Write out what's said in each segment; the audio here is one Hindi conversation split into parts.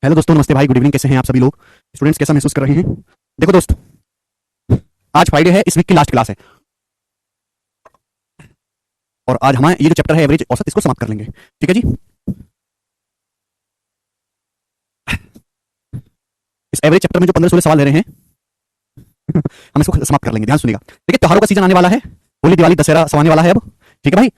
हेलो दोस्तों, नमस्ते भाई, गुड इवनिंग। कैसे हैं आप सभी लोग? स्टूडेंट्स कैसा महसूस कर रहे हैं? देखो दोस्त, आज फ्राइडे है, इस वीक की लास्ट क्लास है और आज हमारा ये जो चैप्टर है एवरेज औसत, इसको समाप्त कर लेंगे। ठीक है जी। इस एवरेज चैप्टर में जो 15-16 सवाल ले रहे हैं हम इसको समाप्त कर लेंगे। ध्यान सुनिएगा। देखिए, त्योहारों का सीजन आने वाला है, होली, दिवाली, दशहरा सब आने वाला है अब। ठीक है भाई।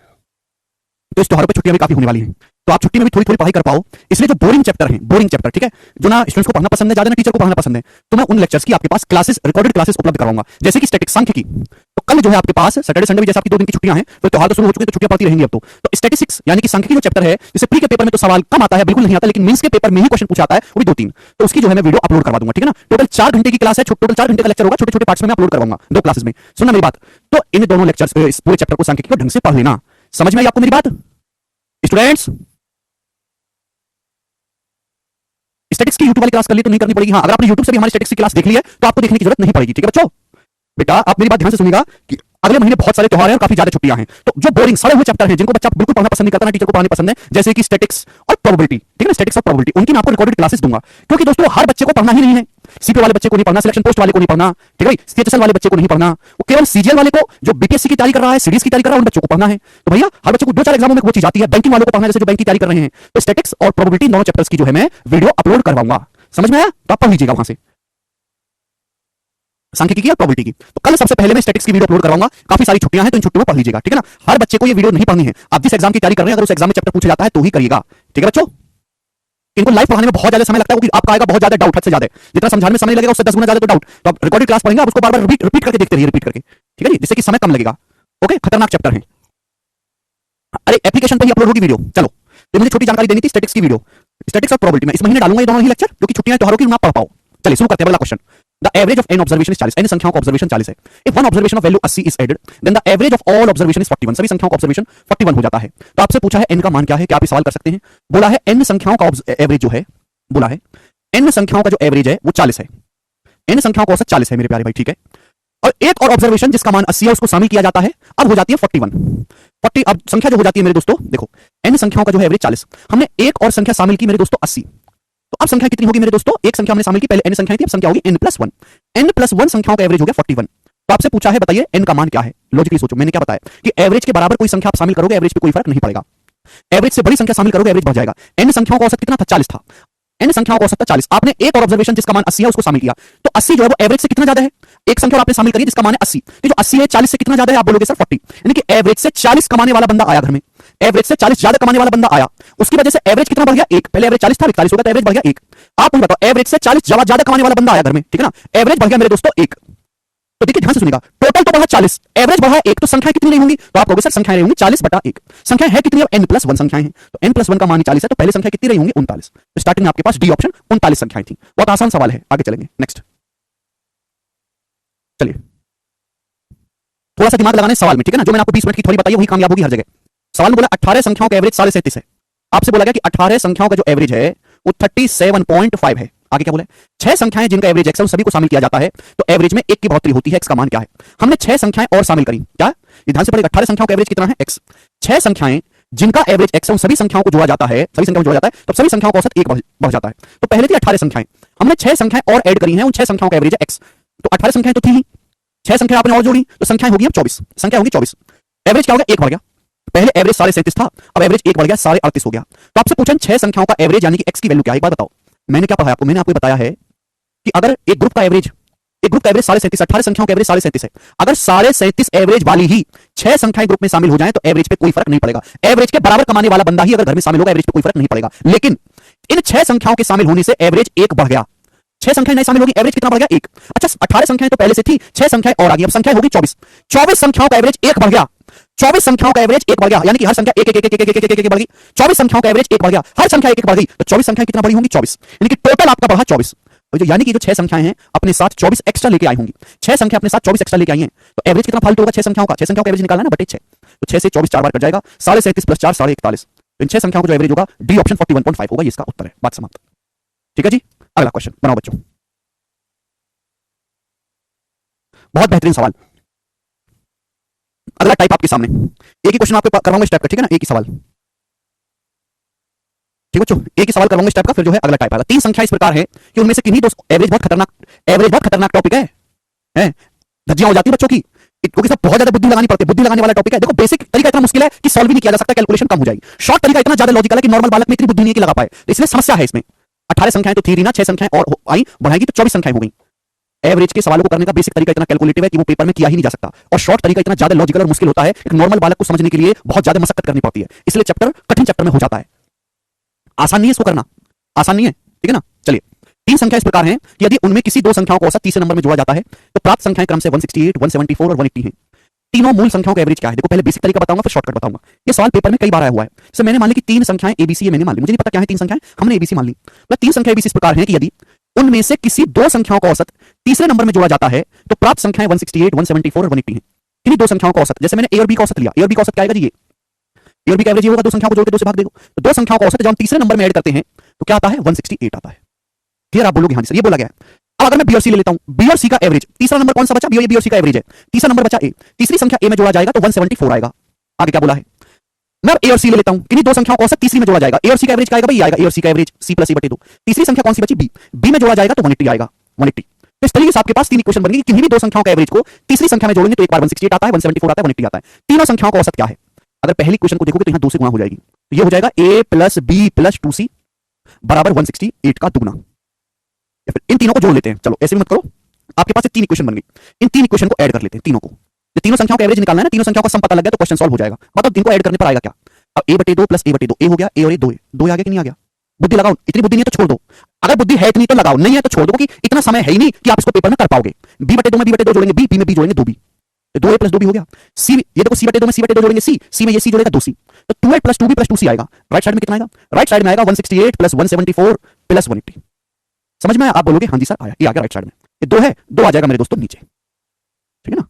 तो इस त्योहारों पे छुट्टियां भी काफी होने वाली हैं, तो आप छुट्टी में भी थोड़ी थोड़ी पढ़ाई कर पाओ। इसलिए जो बोरिंग चैप्टर हैं, बोरिंग चैप्टर, ठीक है, जो ना स्टूडेंट्स को पढ़ना पसंद है, ज्यादा ना टीचर को पढ़ाना पसंद है, तो मैं उन लेक्चर्स की आपके पास क्लासेस, रिकॉर्डेड क्लासेस उपलब्ध कराऊंगा। जैसे कि स्टैटिक्स, सांख्यिकी। तो कल जो है आपके पास सैटरडे संडे भी, जैसे आपकी 2 दिन की छुट्टियां हैं, तो त्योहार तो शुरू हो चुके हैं, तो छुट्टियां पड़ती रहेंगी अब तो स्टैटिस्टिक्स यानी कि सांख्यिकी जो चैप्टर है, जैसे प्री के पेपर में तो सवाल कम आता है, बिल्कुल नहीं आता, लेकिन मेंस के पेपर में ही क्वेश्चन पूछा आता है, वो भी 2-3। तो उसकी जो है मैं वीडियो अपलोड करवा दूंगा। ठीक है ना। टोटल 4 घंटे की क्लास है, टोटल 4 घंटे का लेक्चर होगा, छोटे छोटे पार्ट्स में मैं अपलोड करवाऊंगा 2 क्लासेस में। सुनना मेरी बात। तो इन दोनों लेक्चर्स, इस पूरे चैप्टर को, सांख्यिकी को ढंग से पढ़ लेना। समझ में आई आपको मेरी बात स्टूडेंट्स? स्टैटिक्स की यूट्यूब वाली क्लास कर ली तो नहीं करनी पड़ेगी। हाँ, अगर आपने यूट्यूब से भी हमारी स्टैटिक्स की क्लास देख ली है तो आपको देखने की जरूरत नहीं पड़ेगी। ठीक है बच्चों? बेटा, आप मेरी बात ध्यान से सुनिएगा कि अगले महीने बहुत सारे त्योहार हैं और काफी ज्यादा छुट्टियां हैं, तो जो बोरिंग सड़े हुए चैप्टर हैं, जिनको बच्चा बिल्कुल पढ़ना पसंद नहीं करता, ना टीचर को पढ़ाने पसंद है, जैसे कि स्टैटिक्स और प्रोबेबिलिटी, ठीक है ना, स्टैटिक्स और प्रोबेबिलिटी, उनकी मैं आपको रिकॉर्डेड क्लासेस दूंगा। क्योंकि दोस्तों, हर बच्चे को पढ़ना ही नहीं है। सीपी वाले बच्चे को नहीं पढ़ना, सिलेक्शन पोस्ट वाले को नहीं पढ़ना, ठीक है भाई, सीएचएसएल वाले बच्चे को नहीं पढ़ना, वो केवल सीजीएल वाले को, जो बीपीएससी की तैयारी कर रहा है, सीडीएस की तैयारी कर रहा है, उन बच्चों को पढ़ना है। तो भैया, हर बच्चे को 2-4 एग्जामों में वो चीज आती है। बैंकिंग वालों को पढ़ना है, जैसे जो बैंक की तैयारी कर रहे हैं, तो स्टैटिक्स और प्रोबेबिलिटी दोनों चैप्टर्स की जो है मैं वीडियो अपलोड करवाऊंगा। समझ में आया? तो आप पढ़ लीजिएगा वहां से सांख्यिकी की और प्रोबेबिलिटी की। तो कल सबसे पहले मैं स्टैटिक्स की वीडियो अपलोड करवाऊंगा। काफी सारी छुट्टियां हैं, तो इन छुट्टियों में पढ़ लीजिएगा। ठीक है ना। हर बच्चे को ये वीडियो नहीं पढ़नी है। आप जिस एग्जाम की तैयारी कर रहे हैं, अगर उस एग्जाम में चैप्टर पूछा जाता है तो ही करिएगा। ठीक है बच्चों? इनको लाइव पढ़ाने में बहुत ज्यादा समय लगता है, क्योंकि आपका आएगा बहुत ज्यादा डाउट, हद से ज्यादा। जितना समझाने में समय लगेगा उससे 10 गुना ज्यादा तो डाउट। तो आप रिकॉर्डेड क्लास पढ़ेंगे, आप उसको बार बार रिपीट करके देखते रहिए, रिपीट करके। ठीक है जी, जिससे कि समय कम लगेगा। ओके, खतरनाक चैप्टर है। अरे, एप्लीकेशन पे ही अपलोड होगी वीडियो। चलो, तो मुझे छोटी जानकारी देनी थी स्टैटिक्स की वीडियो, स्टैटिक्स और प्रोबेबिलिटी में इस महीने डालूंगा ये दोनों ही लेक्चर, क्योंकि छुट्टियां त्योहारों की ना पढ़ पाओ। चलिए शुरू करते हैं। अगला question. The average of n observation is 40. n संख्याओं का ऑब्जर्वेशन 40 है। If one observation of value 80 is added, then the average of all observation is 41. सभी संख्याओं का ऑब्जर्वेशन 41 हो जाता है। तो आपसे पूछा है n का मान क्या है? क्या आप ये सवाल कर सकते हैं? बोला है n संख्याओं का एवरेज जो है, बोला है n संख्याओं का जो एवरेज है वो 40 है। n संख्याओं का औसत 40 है मेरे प्यारे भाई। ठीक है। और एक और ऑब्जर्वेशन जिसका मान 80 है, उसको शामिल किया जाता है, अब हो जाती है 41। 40 अब संख्या जो हो जाती है मेरे दोस्तों, देखो, n संख्याओं का जो है एवरेज 40, हमने एक और संख्या शामिल की मेरे दोस्तों 80। तो अब संख्या कितनी होगी मेरे दोस्तों? एक संख्या हमने शामिल की, पहले n संख्याएं थी, अब संख्या होगी n+1। n+1 संख्याओं का एवरेज हो गया 41। तो आपसे पूछा है, बताइए n का मान क्या है? लॉजिकली सोचो, मैंने क्या बताया कि एवरेज के बराबर कोई संख्या आप शामिल करोगे, एवरेज पे कोई फर्क नहीं पड़ेगा। एवरेज से बड़ी संख्या शामिल करोगे, एवरेज बढ़ जाएगा। n संख्याओं का औसत कितना था? 40 था। n संख्याओं का औसत था 40। आपने एक और ऑब्जर्वेशन जिसका मान 80 है उसको शामिल किया, तो 80 जो है वो एवरेज से कितना ज्यादा है? एक संख्या और आपने शामिल करी जिसका मान है 80, तो जो 80 है 40 से कितना ज्यादा है? आप बोलोगे सर 40। यानी कि एवरेज से 40 कमाने वाला बंदा आया घर में, एवरेज से 40 ज्यादा कमाने वाला बंदा आया, उसकी वजह से एवरेज कितना बढ़ गया? 1। पहले एवरेज 40 था, 41 हो गया, तो एवरेज बढ़ गया 1। आप मुझे बताओ, एवरेज से 40 ज्यादा कमाने वाला बंदा आया घर में, ठीक है ना, एवरेज बढ़ गया मेरे दोस्तों 1। तो देखिए ध्यान से सुनिएगा, टोटल तो बढ़ा 40, एवरेज बढ़ा 1, तो संख्या कितनी नहीं होंगी? तो आप कहोगे सर संख्याएं होंगी 40/1। संख्या है कितनी? अब n+1 संख्याएं हैं, तो n+1 का मान 40 है, तो पहले संख्या कितनी रही होंगी? 39। तो स्टार्टिंग में आपके पास डी ऑप्शन 39 संख्याएं थी। बहुत आसान सवाल है, आगे चलेंगे। नेक्स्ट चलिए, थोड़ा सा दिमाग लगाना है सवाल में, ठीक है ना। जो मैंने आपको 20 मिनट की थोड़ी बताई वही कामयाब होगी हर जगह। सवाल में बोला 18 संख्याओं का एवरेज 37.5 है। आपसे बोला गया कि 18 संख्याओं का जो एवरेज है वो 37.5 है। आगे क्या बोला? 6 संख्याएं जिनका एवरेज x है, उन सभी को शामिल किया जाता है, तो एवरेज में 1 की बढ़ोतरी होती है। x का मान क्या है? हमने 6 संख्याएं और शामिल करी। क्या? ये ध्यान से पढ़ेगा, 18 संख्याओं का एवरेज कितना है? x। 6 संख्याएं जिनका एवरेज x है, उन सभी संख्याओं को जोड़ा जाता है, सभी संख्याओं को जोड़ा जाता है, तो सभी संख्याओं का औसत 1 बढ़ जाता है। तो पहले थी 18 संख्याएं, हमने 6 संख्याएं और ऐड करी हैं, उन 6 संख्याओं का एवरेज है x। तो 18 संख्याएं तो थी ही, 6 संख्या आपने और जोड़ी, तो संख्या होगी अब 24। संख्या होगी 24। एवरेज क्या हो गया? 1 बढ़ गया। पहले एवरेज 37.5 था, अब एवरेज 1 बढ़ गया, 38.5 हो गया। तो आपसे पूछा 6 संख्याओं का एवरेज यानी कि x की वैल्यू क्या है? एक बात बताओ, मैंने क्या पढ़ाया आपको? मैंने आपको बताया है कि अगर एक ग्रुप का एवरेज 37.5, 18 संख्याओं का एवरेज 37.5 है, अगर 37.5 एवरेज वाली ही 6 संख्याएं ग्रुप में शामिल हो जाएं, तो एवरेज पे कोई फर्क नहीं पड़ेगा। एवरेज के बराबर कमाने वाला बंदा ही अगर घर में शामिल होगा, एवरेज पे कोई फर्क नहीं पड़ेगा। लेकिन इन 6 संख्याओं के शामिल होने से एवरेज 1 बढ़ गया। 6 संख्याएं नहीं शामिल होगी, एवरेज कितना बढ़ गया? 1। अच्छा, 18 संख्याएं तो पहले से थी, 6 संख्याएं और आ गई, अब संख्या होगी 24। 24 संख्याओं का एवरेज 1 बढ़ गया। 24 संख्याओं का एवरेज 1 बढ़ गया, यानी कि हर संख्या 1 1 1 1 1 1 1 बढ़ गई। 24 संख्याओं का एवरेज 1 बढ़ गया, हर संख्या 1 1 बढ़ गई, तो 24 संख्याएं कितना बड़ी होंगी? 24। यानी कि टोटल आपका बढ़ा 24। तो यानी कि जो 6 संख्याएं हैं अपने साथ 24 एक्स्ट्रा लेके आई होंगी। 6 संख्या अपने साथ 24 एक्स्ट्रा लेके आई हैं, तो एवरेज कितना फालतू होगा 6 संख्याओं का? 6 संख्याओं का एवरेज निकालना है ना, बटे 6, तो 6 से 24 4 बार कट जाएगा, 37.5 + 4 41। तो इन 6 संख्याओं का जो एवरेज होगा, डी ऑप्शन 41.5 होगा। ये इसका उत्तर है। बात समाप्त। ठीक है जी। अगला क्वेश्चन बनाओ बच्चों। बहुत बेहतरीन सवाल। अगला टाइप आपके सामने, एक ही क्वेश्चन आपको करवाऊंगा इस टाइप का, ठीक है ना, एक ही सवाल। ठीक बच्चों, एक ही सवाल करवाऊंगा इस टाइप का, फिर जो है अगला टाइप आएगा। तीन संख्या इस प्रकार है कि उनमें से किन्हीं दो, एवरेज बहुत खतरनाक टॉपिक है धज्जियां हो जाती है बच्चों की, क्योंकि सब बहुत ज्यादा बुद्धि लगानी पड़ती है, बुद्धि लगाने वाला टॉपिक है। देखो बेसिक तरीका इतना मुश्किल है कि सॉल्व भी नहीं किया जा सकता, कैलकुलेशन कम हो जाएगी। शॉर्ट तरीका इतना ज्यादा लॉजिकल है कि नॉर्मल बालक में इतनी बुद्धि नहीं है कि लगा पाए, तो इसलिए समस्या है इसमें। 18 संख्याएं तो थी ना, 6 संख्याएं और आई बढ़ाएगी तो 24 संख्याएं हो गई। एवरेज के सवालों को करने का बेसिक तरीका इतना कैलकुलेटिव है कि वो पेपर में किया ही नहीं जा सकता, और शॉर्ट तरीका इतना ज्यादा लॉजिकल और मुश्किल होता है कि नॉर्मल बालक को समझने के लिए बहुत ज्यादा मशक्कत करनी पड़ती है, इसलिए चैप्टर कठिन चैप्टर में हो जाता है। आसान नहीं है इसको करना, आसान नहीं है, ठीक है ना। चलिए, तीन संख्या इस प्रकार हैं कि यदि उनमें किसी दो संख्याओं को औसत तीसरे नंबर में जोड़ा जाता है तो प्राप्त संख्याएं क्रम से 168, 174 और 180 हैं। तीनों मूल संख्याओं का एवरेज क्या है? देखो पहले बेसिक तरीका बताऊंगा फिर शॉर्टकट बताऊंगा। ये सवाल पेपर में कई बार आया हुआ है। जैसे मैंने मान ली कि तीन संख्याएं एबीसी, ये मैंने मान ली, मुझे नहीं पता क्या है तीन संख्याएं, हमने एबीसी मान ली। मतलब तीन संख्या एबीसी इस प्रकार हैं कि यदि उनमें से किसी दो संख्याओं का औसत तीसरे नंबर में जोड़ा जाता है तो प्राप्त संख्याएं 168, 174 और 180 हैं। किन्हीं दो संख्याओं का औसत, जैसे मैंने ए और बी का औसत लिया, ए और बी का औसत क्या आएगा जी? ये ए और बी का एवरेज होगा, दो संख्याओं को जोड़ के दो से भाग देगा, तो दो संख्याओं का औसत जब हम तीसरे नंबर में ऐड करते हैं तो क्या आता है? 168 आता है। क्लियर? आप बोलोगे हाँ जी सर, ये बोला गया है। अब अगर मैं बी और सी ले लेता हूं, बी और सी का एवरेज, तीसरा नंबर कौन सा बचा? बी और सी का एवरेज है, तीसरा नंबर बचा ए, तीसरी संख्या ए में जोड़ा जाएगा तो 174 आएगा। आगे क्या बोला है? मैं अब ए और सी ले लेता हूं, किन्हीं दो संख्याओं को औसत तीसरी में जोड़ा जाएगा, ए और सी का एवरेज क्या आएगा भाई? आएगा ए और सी का एवरेज सी प्लस सी बटे 2। तीसरी संख्या कौन सी बची? बी, बी में जोड़ा जाएगा तो 180 आएगा, 180। तो इस तरीके से आपके पास तीन इक्वेशन बनेगी, किन्हीं भी दो संख्याओं का एवरेज को तीसरी संख्या में जोड़ेंगे तो एक बार 168 आता है, 174 आता है, 180 आता है। तीनों संख्याओं का औसत क्या है? अगर पहली इक्वेशन को देखोगे तो यहां 2 से गुणा हो जाएगी, तो ये हो जाएगा a plus B plus 2c बराबर 168 का दुगना। या फिर इन तीनों को जोड़ लेते हैं, चलो ऐसे भी मत करो, आपके पास तीन इक्वेशन बन गई, इन तीन इक्वेशन को ऐड कर लेते हैं, तीनों को। ये तीनों संख्याओं का एवरेज निकालना है ना, तीनों संख्याओं का सम पता लग गया तो क्वेश्चन सॉल्व हो जाएगा। मतलब इनको ऐड करने पर आएगा क्या? अब a बटे 2 प्लस a बटे 2, a हो गया, a और a 2 है, 2 आ गया कि नहीं आ गया? बुद्धि लगाओ, इतनी बुद्धि नहीं है तो छोड़ दो, अगर बुद्धि है इतनी तो लगाओ, नहीं है तो छोड़ दो, क्योंकि इतना समय है ही नहीं कि आप इसको पेपर में कर पाओगे। b बटे 2 में b बटे 2 जोड़ेंगे, b में b जोड़ेंगे 2b, 2a प्लस 2b हो गया। c, ये देखो c बटे 2 में c बटे 2 जोड़ेंगे c में ये c जोड़ेगा 2c, तो 2a plus 2b plus 2c आएगा। राइट साइड में कितना आएगा? राइट साइड में आएगा 168 प्लस 174 प्लस 180। समझ में? आप बोलोगे हाँ जी सर आया, ये आ गया राइट साइड में, ये 2 है, 2 आ जाएगा मेरे दोस्तों नीचे, ठीक है ना।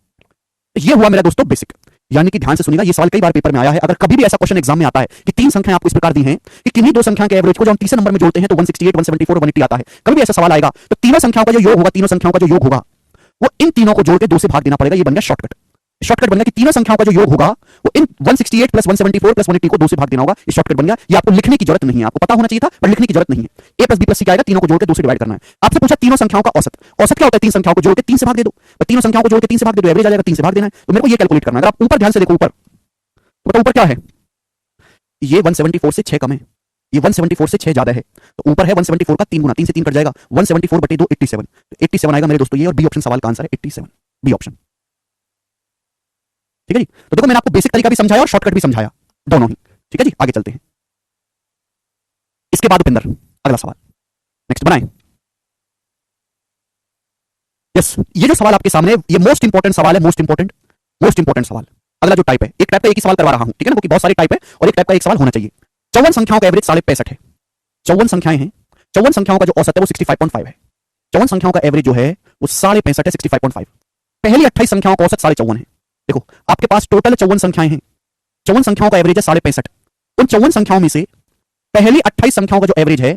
तो ये हुआ मेरा दोस्तों बेसिक, यानी कि ध्यान से सुनिएगा, ये सवाल कई बार पेपर में आया है। अगर कभी भी ऐसा क्वेश्चन एग्जाम में आता है कि तीन संख्याएं आपको इस प्रकार दी हैं कि किन्हीं दो संख्या के एवरेज को जब हम तीसरे नंबर में जोड़ते हैं तो 168, 174 और 180 आता है, कभी भी ऐसा सवाल आएगा तो तीनों संख्याओं का जो योग होगा, तीनों संख्याओं का जो योग होगा वो इन तीनों को जोड़ के 2 से भाग देना पड़ेगा। ये बन गया शॉर्टकट। शॉर्टकट बन गया कि तीनों संख्याओं का जो योग होगा वो इन 168 प्लस 174 प्लस 180 को 2 से भाग देना होगा। ये शॉर्टकट बन गया। ये आपको लिखने की जरूरत नहीं है, आपको पता होना चाहिए था पर लिखने की जरूरत नहीं है। a प्लस बी प्लस सी का आएगा, तीनों को जोड़ के 2 से डिवाइड करना है। आपसे पूछा तीनों संख्याओं का औसत, औसत क्या होता है? तीन संख्याओं को जोड़ के 3 से भाग दे दो, और तीनों संख्याओं को जोड़ के 3 से भाग दे दो, एवरेज आ जाएगा, 3 से भाग देना है। तो मेरे को ये कैलकुलेट करना है। अगर आप ऊपर ध्यान से देखो, ऊपर तो बताओ ऊपर क्या है? ये 174 से 6 कम है, ये 174 से 6 ज्यादा है, तो ऊपर है 174 का 3 गुना, 3 से 3 कट जाएगा, 174 बटे 2 87, तो 87 आएगा मेरे दोस्तों ये, और बी ऑप्शन सवाल का आंसर है 87, बी ऑप्शन। ठीक है जी। तो देखो मैंने आपको बेसिक तरीका भी समझाया और शॉर्टकट भी समझाया, दोनों ही। ठीक है जी, आगे चलते हैं। इसके बाद उपिंदर अगला सवाल नेक्स्ट बनाएं। यस, ये जो सवाल आपके सामने, ये मोस्ट इंपॉर्टेंट सवाल है, मोस्ट इंपॉर्टेंट सवाल। अगला जो टाइप है, एक टाइप का एक ही सवाल करवा रहा हूं, ठीक है ना, क्योंकि बहुत सारे टाइप है और एक टाइप का एक सवाल होना चाहिए। 54 संख्याओं का एवरेज 65.5 है। 54 संख्याएं हैं, 54 संख्याओं का जो औसत है वो 65.5 है। 54 संख्याओं का एवरेज जो है वो 65.5 है, 65.5। पहली 28 संख्याओं का औसत 54 है। देखो आपके पास टोटल 54 संख्याएं हैं, 54 संख्याओं का एवरेज है 65.5। उन 54 संख्याओं में से पहली 28 संख्याओं का जो एवरेज है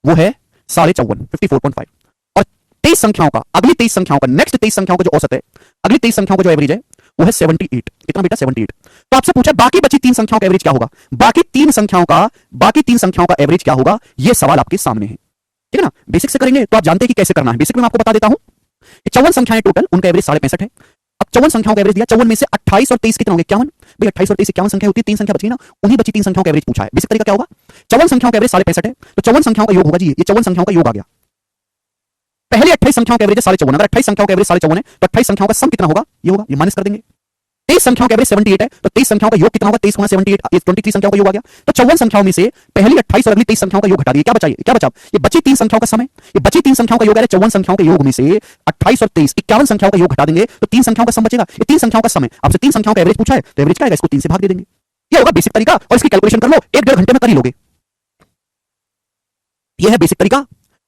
वो है 54.5, 54.5, और 23 संख्याओं का, अगली 23 संख्याओं का, नेक्स्ट 23 संख्याओं का जो औसत है, अगली 23 संख्याओं का जो एवरेज है वो है 78। कितना बेटा? 78। तो आपसे पूछा बाकी बची 3 संख्याओं का एवरेज क्या होगा? बाकी तीन संख्याओं का एवरेज क्या होगा? ये सवाल आपके सामने है, ठीक है ना। बेसिक से करेंगे तो आप जानते हैं कि कैसे करना है। बेसिक में मैं आपको बता देता हूं, 54 संख्याएं टोटल, उनका एवरेज 65.5 है। अब 54 संख्याओं का एवरेज दिया, 54 में से 28 और 23 कितना होंगे? 51। भाई 28 और 23 51 संख्या होती है, 3 संख्या बची ना, उन्हीं बची 3 संख्याओं का एवरेज पूछा है। बेसिक तरीका क्या होगा? 54 संख्याओं का एवरेज 65.5 है, तो 54 संख्याओं का योग होगा जी, ये 54 संख्याओं का योग आ गया। पहले 28 संख्याओं का एवरेज है 54.5, अगर 28 संख्याओं का एवरेज 54 है तो 28 संख्याओं का सम कितना होगा? ये होगा, ये माइनस कर देंगे। 23 संख्याओं का एवरेज 78 है, तो 23 संख्याओं का योग कितना होगा? 23 गुना 78, 23 संख्याओं का योग आ गया। तो 54 संख्याओं में से पहली 28 और अगली 23 संख्याओं का योग हटा दिए, क्या बचा? क्या बचा? ये बची 3 संख्याओं का सम है, ये बची 3 संख्याओं का योग है। 54 संख्याओं के योग में से 28 और 23 51 संख्याओं का योग हटा देंगे तो 3 संख्याओं का सम बचेगा। ये 3 संख्याओं का सम है, आपसे 3 संख्याओं का एवरेज पूछा है तो एवरेज क्या आएगा? इसको 3 से भाग दे देंगे। ये होगा बेसिक तरीका, और इसकी कैलकुलेशन कर लो, 1-1.5 घंटे में कर ही लोगे। ये है बेसिक तरीका।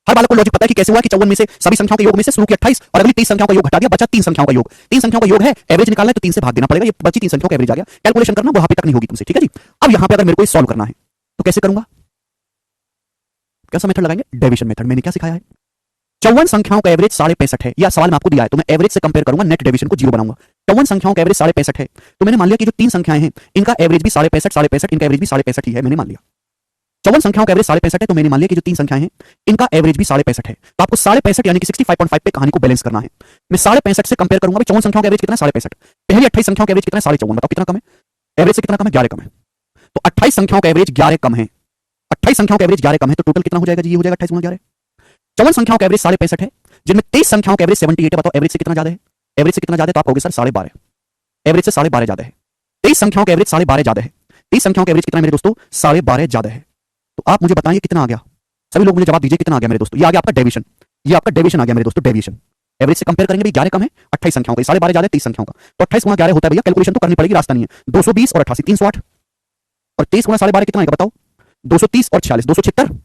हर बालक को लॉजिक पता है कि कैसे हुआ कि 54 में से सभी संख्याओं के योग में से शुरू की 28 और अगली 23 संख्याओं का योग हटा दिया, बचा 3 संख्याओं का योग। 3 संख्याओं का योग है, एवरेज निकालना है तो 3 से भाग देना पड़ेगा, ये बची 3 संख्याओं का एवरेज आ गया। कैलकुलेशन करना बुढ़ापे तक नहीं होगी तुमसे, ठीक है जी। अब यहां पे अगर मेरे को सॉल्व करना है तो कैसे करूंगा? कैसा मेथड लगाएंगे? Deviation method. मैंने क्या सिखाया है? 54 संख्याओं का एवरेज 65.5 है, या सवाल में आपको दिया है तो मैं एवरेज से कंपेयर करूंगा, नेट डेविएशन को 0 बनाऊंगा। 54 संख्याओं का एवरेज 65.5 है, तो मैंने मान लिया कि जो 3 संख्याएं हैं इनका एवरेज भी 65.5, इनका एवरेज भी 65.5 ही है, मैंने मान लिया। 54 संख्याओं का एवरेज 65.5 है, तो मैंने मान लिया कि जो 3 संख्याएं हैं इनका एवरेज भी 65.5 है, तो आपको 65.5 यानी कि 65.5 पे कहानी को बैलेंस करना है। मैं 65.5 से कंपेयर करूंगा, 54 संख्याओं का एवरेज कितना है 65.5, पहली 28 संख्याओं का एवरेज कितना है 54, बताओ कितना कम है, एवरेज से कितना कम है 11 कम है, तो 28 संख्याओं का एवरेज 11 कम है, 28 संख्याओं का एवरेज 11 कम है, तो टोटल कितना हो जाएगा जी, ये हो जाएगा 28 गुना 11। 54 संख्याओं का एवरेज 65.5 है, जिनमें 23 संख्याओं का एवरेज 78 है, बताओ एवरेज से कितना ज्यादा है, एवरेज से कितना ज्यादा है, तो आप कहोगे सर 12.5, एवरेज से 12.5 ज्यादा है। 23 संख्याओं का एवरेज 12.5 ज्यादा है, 23 संख्याओं का एवरेज कितना है मेरे दोस्तों 12.5 ज्यादा है, तो आप मुझे बताइए कितना आ गया, सभी लोग मुझे जवाब दीजिए कितना आ गया मेरे दोस्तों, ये आ गया आपका डेविएशन, ये आपका डेविएशन आ गया मेरे दोस्तों, डेविएशन। एवरेज से कंपेयर करेंगे, 11 कम है 28 संख्याओं का, 12.5 ज्यादा है 30 संख्याओं का, तो 28 गुना 11 होता है भैया, कैलकुलेशन तो करनी पड़ेगी, रास्ता नहीं है, 220 और 88 308, और 23 गुना 12.5 कितना आएगा बताओ, 230 और 46 276,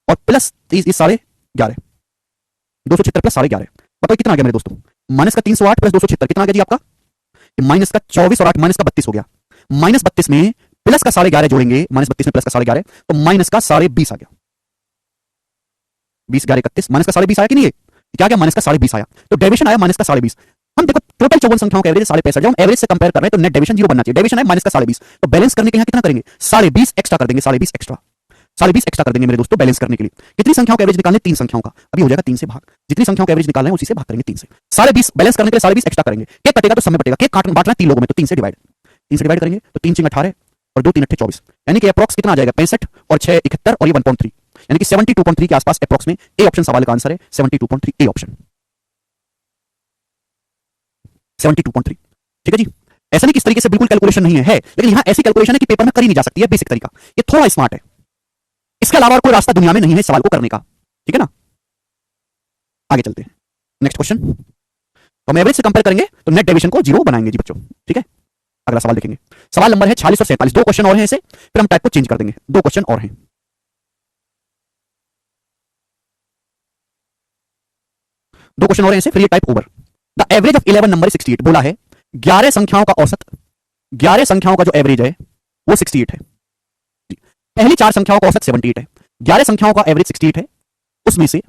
और प्लस 30 इस 11.5, 276 प्लस 11.5, बताओ कितना आ गया मेरे दोस्तों, माइनस का 308 प्लस 276 कितना आ गया जी आपका, माइनस का 24 और 8 माइनस का 32 हो गया, माइनस 32 में प्लस का 11.5 जोड़ेंगे, माइनस 32 में प्लस का 11.5, तो माइनस का 20.5 आ गया, 20 11 31, माइनस का 20.5 आया कि नहीं, क्या गया माइनस का 20.5 आया, तो डेविएशन आया माइनस का 20.5। हम देखो टोटल 54 संख्याओं का एवरेज 65.5, जब हम एवरेज से कंपेयर कर रहे हैं तो नेट डेविएशन 0 बनना चाहिए, डेविएशन है माइनस का 20.5, तो बैलेंस करने के यहाँ कितना करेंगे 20.5 एक्स्ट्रा कर देंगे, 20.5 एक्स्ट्रा, 20.5 एक्स्ट्रा कर देंगे मेरे दोस्तों बैलेंस करने के लिए। कितनी संख्याओं का एवरेज निकालने, 3 संख्याओं का, अभी हो जाएगा 3 से भाग, जितनी संख्याओं का एवरेज निकालना है उसी से भाग करेंगे 3 से, 20.5 बैलेंस करने के लिए 20.5 एक्स्ट्रा करेंगे, केक कटेगा तो सब में बटेगा, केक बांटना है 3 लोगों में, तो 3 से डिवाइड करेंगे, तो 3 चिंग 18 और 2 3 8 24, यानी कि अप्रॉक्स कितना आ जाएगा 65 और 6 71 और ये 1.3, यानी कि 72.3 के आसपास अप्रॉक्स में ए ऑप्शन सवाल का आंसर है, 72.3 ए ऑप्शन, 72.3, ठीक है जी। ऐसा नहीं किस तरीके से बिल्कुल कैलकुलेशन नहीं है, लेकिन यहां ऐसी कैलकुलेशन है कि पेपर में करी नहीं जा सकती है, बेसिक तरीका, ये थोड़ा स्मार्ट है, इसके अलावा और कोई रास्ता दुनिया में नहीं है इस सवाल को करने का, ठीक है ना। आगे चलते हैं, नेक्स्ट क्वेश्चन, तो हम एवरेज से कंपेयर करेंगे तो नेट डेविएशन को 0 बनाएंगे जी बच्चों, ठीक है। अगला सवाल देखेंगे, सवाल नंबर है 46 और 47, 2 क्वेश्चन और हैं ऐसे, फिर हम टाइप को चेंज कर देंगे, 2 क्वेश्चन और हैं, 2 क्वेश्चन और हैं ऐसे, फिर ये type over. The average of 11 number 68, बोला है 11 संख्याओं का औसत, 11 संख्याओं का जो एवरेज है वो 68 है, पहली 4 संख्याओं का औसत 78 है, 11 संख्याओं का एवरेज 68 है, उसमें से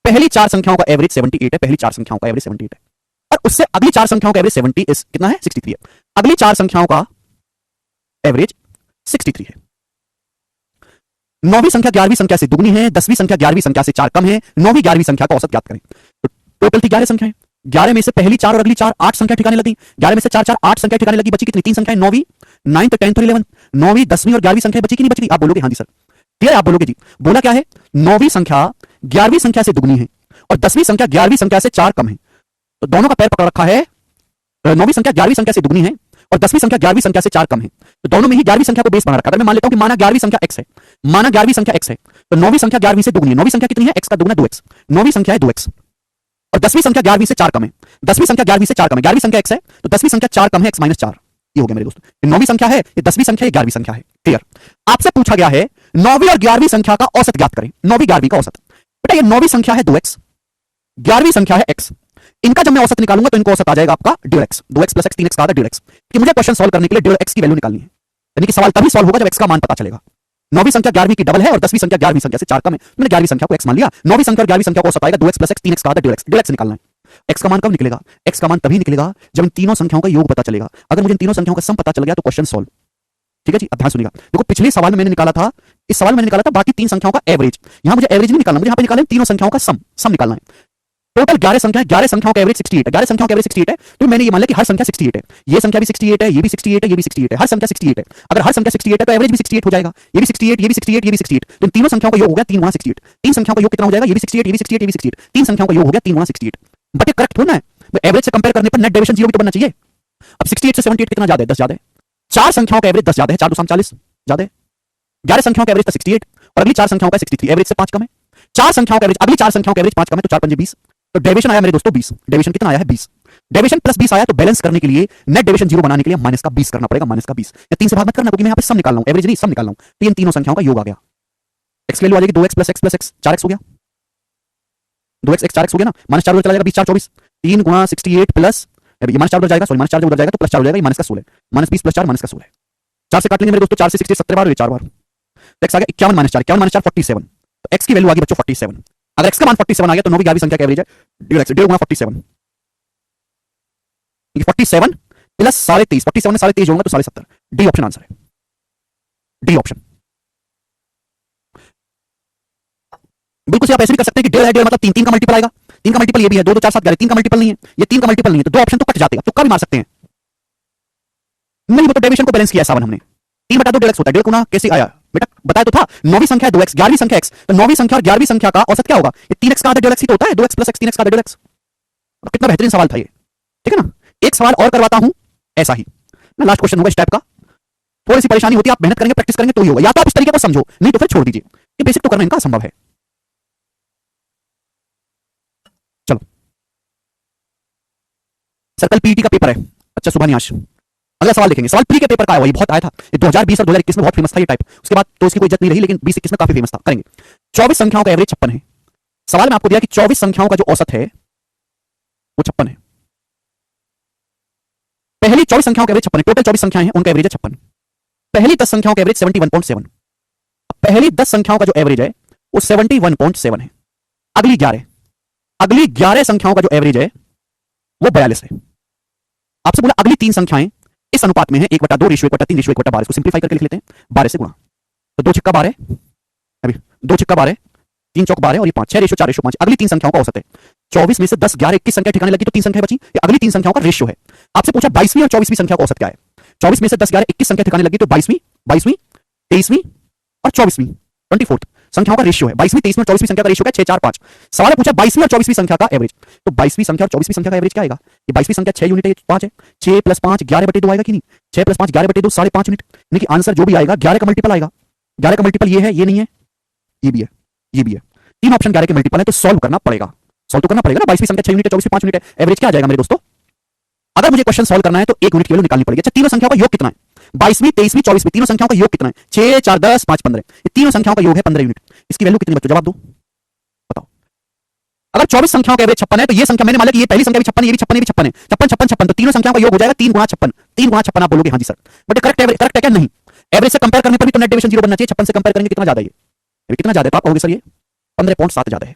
पहली 4 संख्याओं का एवरेज 78 है, पहली 4 संख्याओं का एवरेज 78 है, और उससे अगली 4 संख्याओं का एवरेज 70 कितना है 63 है, अगली 4 संख्याओं का एवरेज 63 है। 9वीं संख्या 11वीं संख्या से दुगनी है, 10वीं संख्या 11वीं संख्या से 4 कम है, 9वीं 11वीं संख्या का औसत ज्ञात करें, तो टोटल थी 11 संख्याएं, 11 में से पहली 4 और अगली 4 8 संख्या ठिकाने लगी, 11 में से 4 4 8 संख्या ठिकाने लगी, बची कितनी 3 संख्याएं, 9वीं 9th 10th और 11th, 9वीं 10वीं और 11वीं संख्या बची कि नहीं बच गई, आप बोलोगे हां जी सर, क्लियर, आप बोलोगे जी, बोला क्या है 9वीं संख्या 11वीं संख्या से दुगनी है और 10वीं संख्या 11वीं संख्या से 4 कम है, तो दोनों का पैर पकड़ रखा है, 9वीं संख्या 11वीं संख्या से दुगनी है और 10वीं संख्या 11वीं संख्या से 4 कम है, तो दोनों में ही 11वीं संख्या को बेस बना रखा है। मैं मान लेता हूं कि माना 11वीं संख्या x है, माना 11वीं संख्या x है, तो 9वीं संख्या 11वीं से दुगनी है, 9वीं संख्या कितनी है x का दुगना 2x, 9वीं संख्या है 2x, और 10वीं संख्या 11वीं से 4 कम है, 10वीं संख्या 11वीं से 4 कम है, 11वीं संख्या x है तो 10वीं संख्या 4 कम है x माइनस 4, ये हो गया मेरे दोस्तों, 9वीं संख्या है, ये 10वीं संख्या है, 11वीं संख्या है, क्लियर। आपसे पूछा गया है 9वीं और 11वीं संख्या का औसत ज्ञात करें, 9वीं 11वीं का औसत, बेटा ये 9वीं संख्या है 2x, 11वीं संख्या है x, इनका जब मैं औसत निकालूंगा तो इनको औसत आ जाएगा आपका dual x, 2x plus x 3x का आता है ड्यूल x, कि मुझे क्वेश्चन सॉल्व करने के लिए ड्यूल x की वैल्यू निकालनी है, यानी कि सवाल तभी सॉल्व होगा जब x का मान पता चलेगा। 9वीं संख्या 11वीं की डबल है और 10वीं संख्या 11वीं संख्या से 4 कम है, मैंने 11वीं संख्या को x मान लिया, 9वीं संख्या और 11वीं संख्या को औसत आएगा 2x प्लस x 3x का आता है ड्यूल x निकालना है। x का मान कब निकलेगा, x का मान तभी निकलेगा जब इन तीनों संख्याओं का योग पता चलेगा, अगर मुझे इन तीनों संख्याओं का सम पता चल गया तो क्वेश्चन सॉल्व, ठीक है जी। अब ध्यान सुनिएगा, देखो पिछले सवाल में मैंने निकाला था, इस सवाल में मैंने निकाला था बाकी 3 संख्याओं का एवरेज, यहां मुझे एवरेज नहीं निकालना, मुझे यहां पे निकालना है तीनों संख्याओं का सम निकालना है। टोटल 11 संख्याओं का एवरेज 68 है, 11 संख्याओं का एवरेज 68 है, तो मैंने ये मान लिया कि हर संख्या 68 है, ये संख्या भी 68 है, ये भी 68 है, ये भी 68 है, हर संख्या 68 है, अगर हर संख्या 68 है तो एवरेज भी 68 हो जाएगा, ये भी 68 ये भी 68 ये भी 68, तो इन तीनों संख्याओं का योग हो गया 3 गुना 68, 3 संख्याओं का योग कितना हो जाएगा, ये भी 68 ये भी 68 ये भी 68, 3 संख्याओं का योग हो गया 3 गुना 68, बट ये करेक्ट होना है, एवरेज से कंपेयर करने पर नेट डेविएशन 0 भी तो बनना चाहिए। अब 68 से 78 कितना ज्यादा है, 10 ज्यादा है, 4 संख्याओं का एवरेज 10 ज्यादा है, 4 2 40 ज्यादा है, 11 संख्याओं का एवरेज था 68 और अगली 4 संख्याओं का 63, एवरेज से 5 कम है, 4 संख्याओं का एवरेज अगली 4 संख्याओं का एवरेज 5 कम है, तो 4 5 20, तो डेविएशन आया मेरे दोस्तों 20, डेविएशन कितना आया है 20, डेविएशन प्लस 20 आया, तो बैलेंस करने के लिए नेट डेविएशन 0 बनाने के लिए माइनस का 20 करना पड़ेगा, माइनस का 20, या 3 से भाग मत करना क्योंकि मैं यहां पे सम निकाल रहा हूं, एवरेज नहीं सम निकाल रहा हूं, तो इन तीनों संख्याओं का योग आ गया, x की वैल्यू आ जाएगी 2x प्लस x 4x हो गया, 2x x 4x हो गया ना, माइनस 4 उधर चला जाएगा 20 4 24, 3 गुना 68 प्लस ये माइनस 4 उधर जाएगा, सॉरी माइनस 4 जब उधर जाएगा तो प्लस 4 हो जाएगा, ये माइनस का 16, माइनस 20 प्लस 4 माइनस का 16, 4 से काट लेंगे मेरे दोस्तों, 4 से 60 70 बार, ये 4 बार, तो x आ गया 51 माइनस 4 47, तो x की वैल्यू आ गई बच्चों 47, अगर x का मान 47 आ गया तो 9वीं 11वीं संख्या का एवरेज है डेढ़ गुना 47, 47 प्लस 23.5, 47 में 23.5 जोड़ूंगा तो 70.5, डी ऑप्शन आंसर है, डी ऑप्शन। बिल्कुल से आप ऐसे भी कर सकते हैं कि डेढ़ है, डेढ़ मतलब तीन, तीन का मल्टीपल आएगा, तीन का मल्टीपल ये भी है, दो दो चार सात 11, तीन का मल्टीपल नहीं है, ये तीन का मल्टीपल नहीं है, तो दो ऑप्शन तो कट जाते हैं, तुक्का भी मार सकते हैं। नहीं वो तो डेविएशन को बैलेंस किया सावन हमने, 3/2 डेढ़ एक्स होता है, डेढ़ गुना कैसे आया बेटा, बताया तो था, 9वीं संख्या है 2x, 11वीं संख्या x, तो 9वीं संख्या और 11वीं संख्या का औसत क्या होगा, ये 3x का आधा डेढ़ एक्स ही तो होता है, 2x प्लस x 3x का आधा डेढ़ एक्स। कितना बेहतरीन सवाल था ये, ठीक है ना। एक सवाल और करवाता हूं ऐसा ही ना, लास्ट क्वेश्चन होगा इस टाइप का, थोड़ी सी परेशानी होती है, आप मेहनत करेंगे प्रैक्टिस करेंगे तो ही होगा, या तो आप इस तरीके को समझो, नहीं तो फिर छोड़ दीजिए, ये बेसिक तो करना इनका असंभव है। चलो सर कल पीईटी का पेपर है, अच्छा सुभान्याश, अगला सवाल देखेंगे, सवाल प्री के पेपर का है, वही बहुत आया था, ये 2020 और 2021 में बहुत फेमस था ये टाइप, उसके बाद तो इसकी कोई इज्जत नहीं रही, लेकिन 2021 में काफी फेमस था। करेंगे 24 संख्याओं का एवरेज 56 है, सवाल में आपको दिया कि 24 संख्याओं का जो औसत है वो 56 है, पहली 24 संख्याओं का एवरेज 56 है, टोटल 24 संख्याएं हैं उनका एवरेज है 56, पहली 10 संख्याओं का एवरेज 71.7, पहली 10 संख्याओं का जो एवरेज है वो 71.7 है, अगली 11 संख्याओं का जो एवरेज है वो 42 है। आपसे बोला अगली 3 संख्याएं इस अनुपात में है, 1/2 रेशियो 1/3 रेशियो 1/12, इसको सिंपलीफाई करके लिख लेते हैं, 12 से गुणा, तो 2 छिक्का 12, अभी 2 छिक्का 12, 3 चौक 12 और ये 5, 6 रेशियो 4 रेशियो 5, अगली 3 संख्याओं का औसत है। 24 में से 10 11 21 संख्या ठिकाने लगी तो 3 संख्या बची, ये अगली 3 संख्याओं का रेशियो है। आपसे पूछा 22वीं और 24वीं संख्या का औसत क्या है, 24 में से 10 11 21 संख्या ठिकाने लगी तो 22वीं 23वीं और 24वीं 24th संख्याओं का रेशियो है, 22वीं 23वीं और 24वीं संख्या का रेशियो क्या है 6 4 5। सवाल है पूछा 22वीं और 24वीं संख्या का एवरेज, तो 22वीं संख्या और 24वीं संख्या का एवरेज क्या आएगा, ये 22वीं संख्या 6 यूनिट है, 5 है, 6 + 5 11/2 आएगा कि नहीं, 6 + 5 11/2 5.5 यूनिट, यानी कि आंसर जो भी आएगा 11 का मल्टीपल आएगा, 11 का मल्टीपल ये है, ये नहीं है, ये भी है, ये भी है, तीन ऑप्शन 11 के मल्टीपल है, तो सॉल्व करना पड़ेगा, सॉल्व तो करना पड़ेगा ना, 22वीं संख्या 6 यूनिट है, 24वीं 5 यूनिट है, एवरेज क्या आ जाएगा मेरे दोस्तों। अगर मुझे क्वेश्चन सॉल्व करना है तो 1 यूनिट की वैल्यू निकालनी पड़ेगी। अच्छा तीनों संख्याओं का योग कितना है, 22वीं 23वीं 24वीं तीनों संख्याओं का योग कितना है, 6 4 10 5 15, ये तीनों संख्याओं का योग है 15 यूनिट, इसकी वैल्यू कितनी बच्चों जवाब दो बताओ। अगर 24 संख्याओं का एवरेज 56 है तो ये संख्या मैंने मान लिया कि ये पहली संख्या भी 56 है, ये भी 56 है, ये भी 56 है, 56 56 56, तो तीनों संख्याओं का योग हो जाएगा 3 × 56, 3 × 56 आप बोलोगे हाँ जी सर, बट करेक्ट है क्या, नहीं, एवरेज से कंपेयर करने पर भी तो नेट डेविएशन 0 बनना चाहिए, 56 से कंपेयर करेंगे कितना ज्यादा है, ये कितना ज्यादा है, तो आप कहोगे सर ये 15.7 ज्यादा है,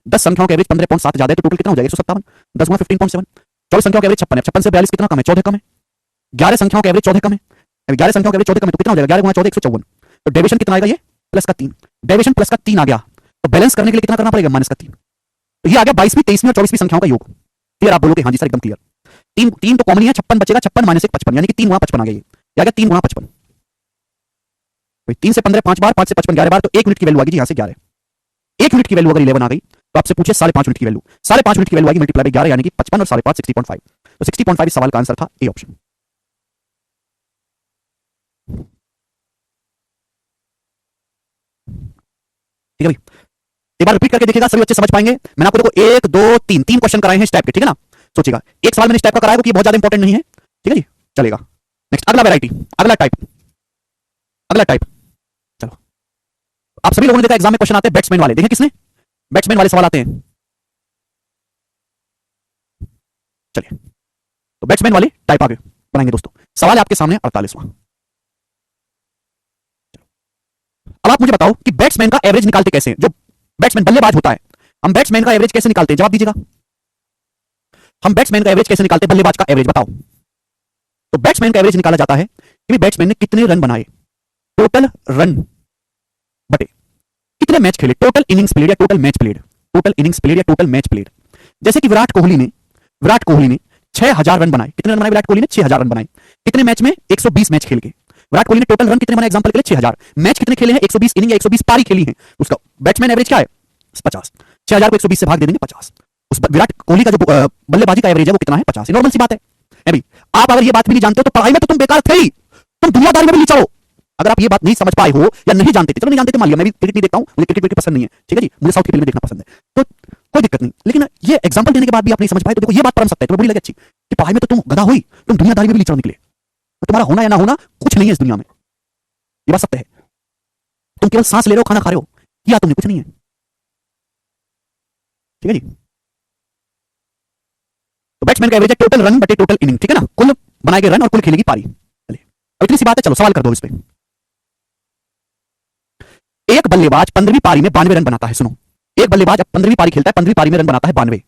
10 संख्याओं का एवरेज 15.7 ज्यादा है, तो टोटल कितना हो जाएगा 157, 10 × 15.7, 24 संख्याओं का एवरेज 56 है, 56 से 42 कितना कम है, 14 कम है, 11 संख्याओं का एवरेज 14 कम है, 11 संख्याओं का एवरेज 14 कम है, तो कितना हो जाएगा 11 × 14 154, तो डेविएशन कितना आएगा, ये प्लस का 3, डेविएशन प्लस का 3 आ गया, तो बैलेंस करने के लिए कितना करना पड़ेगा माइनस का 3, तो ये आ गया 22वीं 23वीं और 24वीं संख्याओं का योग। क्लियर, आप बोलोगे हाँ जी सर एकदम क्लियर, 3 तो कॉमन ही है, 56 बचेगा, 56 - 1 55, यानी कि 3 × 55 आ गया, ये आ गया 3 × 55, 3 से 15 5 बार, 5 से 55 11 बार, तो 1 यूनिट की वैल्यू आ गई जी, यहाँ से 11, 1 यूनिट की वैल्यू अगर 11 आ गई तो आपसे पूछे 5.5 यूनिट की वैल्यू, 5.5 यूनिट की वैल्यू आएगी मल्टीप्लाई 11, यानी कि 55 और 5.5 60.5, तो 60.5 इस सवाल का आंसर था, ए ऑप्शन। ठीक है भाई, एक बार रिपीट करके देखिएगा, सभी बच्चे समझ पाएंगे। मैंने आपको देखो 1 2 3 क्वेश्चन कराए हैं इस टाइप के, ठीक है ना, सोचिएगा एक सवाल मैंने इस टाइप का कराया क्योंकि बहुत ज्यादा इंपॉर्टेंट नहीं है, ठीक है जी, चलेगा। नेक्स्ट अगला वैरायटी, अगला टाइप, चलो आप सभी लोगों ने देखा एग्जाम में क्वेश्चन आते हैं बैट्समैन वाले, देखें किसने बैट्समैन वाले सवाल आते हैं, चलिए तो बैट्समैन वाले टाइप आगे बनाएंगे दोस्तों। सवाल है आपके सामने 48वां। अब आप मुझे बताओ कि बैट्समैन का एवरेज निकालते कैसे हैं, जो बैट्समैन बल्लेबाज होता है, हम बैट्समैन का एवरेज कैसे निकालते हैं, जवाब दीजिएगा, हम बैट्समैन का एवरेज कैसे निकालते हैं, बल्लेबाज का एवरेज बताओ। तो बैट्समैन का एवरेज निकाला जाता है कि बैट्समैन ने कितने रन बनाए, टोटल रन बटे कितने मैच खेले, टोटल इनिंग्स प्लेड या total match played, total innings played या टोटल मैच प्लेड। जैसे कि विराट कोहली ने 6000 रन बनाए, कितने रन बनाए विराट कोहली ने 6000 रन बनाए, कितने मैच में 120 मैच खेल के, विराट कोहली ने टोटल रन कितने बनाए एग्जांपल के लिए 6000, मैच कितने खेले हैं 120 इनिंग या 120 पारी खेली हैं, उसका बैट्समैन एवरेज क्या है 50, 6000 को 120 से भाग दे देंगे 50, उस विराट कोहली का जो बल्लेबाजी का एवरेज है वो कितना है 50, नॉर्मल सी बात है अभी। आप अगर ये बात भी नहीं जानते हो तो पढ़ाई में तो तुम बेकार थे ही, तुम दुनियादारी में भी नीचे हो। अगर आप ये बात नहीं समझ पाए हो या नहीं जानते थे, चलो नहीं जानते थे मान लिया, मैं भी क्रिकेट नहीं देखता हूं, मुझे क्रिकेट पसंद नहीं है, ठीक है जी, मुझे साउथ की फिल्में देखना पसंद है, तो कोई दिक्कत नहीं, लेकिन ये एग्जांपल देने के बाद भी आप नहीं समझ पाए तो देखो ये बात पढ़ सकता है, तुम्हें बुरी लगे अच्छी कि पढ़ाई में तो तुम गधा हुई, तुम दुनियादारी में भी नीचे निकले, तो तुम्हारा होना या ना होना कुछ नहीं है इस दुनिया में, ये बात सत्य है, तुम केवल सांस ले रहे हो, खाना खा रहे हो, किया तुमने कुछ नहीं है, ठीक है जी। तो बैट्समैन का एवरेज है टोटल रन बटे टोटल इनिंग, ठीक है ना, कुल बनाए गए रन और कुल खेलेगी पारी। चलिए अब इतनी सी बात है, चलो सवाल कर दो इस पे। एक बल्लेबाज 15वीं पारी में 92 रन बनाता है, सुनो, एक बल्लेबाज 15वीं पारी खेलता है, 15वीं पारी में रन बनाता है 92,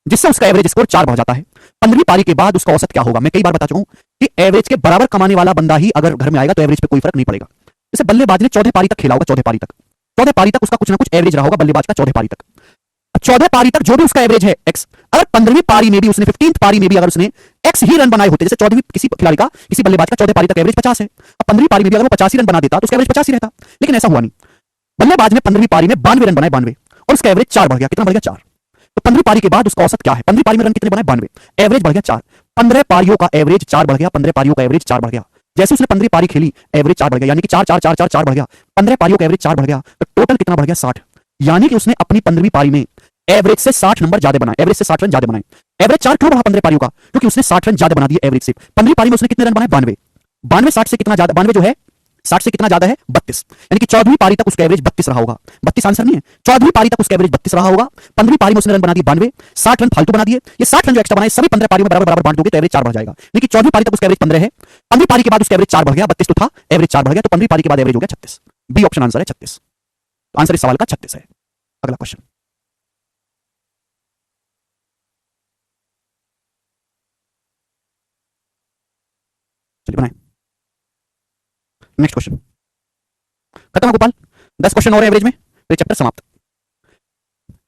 जिससे उसका एवरेज स्कोर 4 बढ़ जाता है। 15वीं पारी के बाद उसका औसत क्या होगा, मैं कई बार बता चुका हूं कि एवरेज के बराबर कमाने वाला बंदा ही अगर घर में आएगा तो एवरेज पे कोई फर्क नहीं पड़ेगा। जैसे बल्लेबाज ने 14 पारी तक खेला होगा, 14 पारी तक, 14 पारी तक उसका कुछ ना कुछ एवरेज रहा होगा बल्लेबाज का, 14 पारी तक। 14 पारी तक जो भी उसका एवरेज है एक्स, अगर 15वीं पारी में भी उसने 15th पारी में भी अगर उसने एक्स ही रन बनाए होते, जैसे 14वीं किसी खिलाड़ी का, किसी बल्लेबाज का 14 पारी तक एवरेज 50 है, अब 15वीं पारी में भी अगर वो 85 रन बना देता तो उसका एवरेज 50 ही रहता, लेकिन ऐसा हुआ नहीं। बल्लेबाज ने 15वीं पारी में 92 रन बनाए, 92, और उसका एवरेज 4 बढ़ गया। कितना बढ़ गया? 4। तो 15वीं पारी के बाद उसका औसत क्या है? 15वीं पारी में रन कितने बनाए? 92, एवरेज बढ़ गया 4। 15 पारियों का एवरेज 4 बढ़ गया, 15 पारियों का एवरेज 4 बढ़ गया। जैसे उसने 15वीं पारी खेली, एवरेज 4 बढ़ गया, यानी कि 4 4 4 4 4 बढ़ गया। 15 पारियों का एवरेज 4 बढ़ गया, तो टोटल कितना बढ़ गया? 60। यानी कि उसने अपनी 15वीं पारी में एवरेज से 60 नंबर ज्यादा बनाए, एवरेज से 60 रन ज्यादा बनाए। एवरेज 4 क्यों बढ़ा 15 पारियों का? क्योंकि उसने 60 रन ज्यादा बना दिए एवरेज से। 15वीं पारी में उसने कितने रन बनाए? 92। 92 60 से कितना ज्यादा? 92 जो है 60 से कितना ज्यादा है? 32। यानी कि 14वीं पारी तक उसका एवरेज 32 रहा होगा। 32 आंसर नहीं है, 14वीं पारी तक उसका एवरेज 32 रहा होगा। 15वीं पारी में उसने रन बना दिए 92, 60 रन फालतू बना दिए। ये 60 रन जो एक्स्ट्रा बनाए सभी 15 पारियों में बराबर बराबर बांट दोगे तो एवरेज 4 बढ़ जाएगा। यानी कि 14वीं पारी तक उसका एवरेज 15 है, 15वीं पारी के बाद उसका एवरेज 4 बढ़ गया, 32 तो था, एवरेज 4 बढ़ गया, तो 15वीं पारी के बाद एवरेज हो गया 36। बी ऑप्शन आंसर है 36। आंसर इस सवाल का 36 है। अगला क्वेश्चन, चलिए बनाए नेक्स्ट क्वेश्चन। खत्म है गोपाल, 10 क्वेश्चन और एवरेज में, तो चैप्टर समाप्त।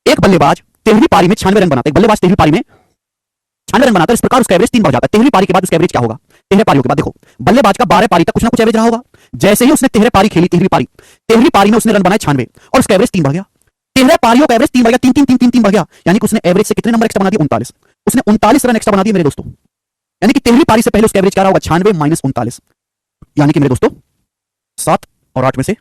एक बल्लेबाज 13वीं पारी में 96 रन बनाता है, एक बल्लेबाज 13वीं पारी में 96 रन बनाता है, इस प्रकार उसका एवरेज 3 बढ़ जाता है। 13वीं पारी के बाद उसका एवरेज क्या होगा? 13 पारियों के बाद देखो, बल्लेबाज का 12 पारी तक कुछ ना कुछ एवरेज रहा होगा। जैसे ही उसने 13 पारी खेली, 13वीं पारी में उसने रन बनाए 96 और उसका एवरेज 3 बढ़ गया। 13 पारियों का एवरेज 3 बढ़ गया, 3 3 3 3 3 बढ़ गया, यानी कि उसने एवरेज से कितने नंबर एक्स्ट्रा बना दिए? 39। उसने 39 रन एक्स्ट्रा बना दिए मेरे दोस्तों, यानी कि 13वीं पारी से पहले उसका एवरेज क्या रहा होगा? 96 माइनस 39, यानी कि मेरे दोस्तों 7 और 8 में से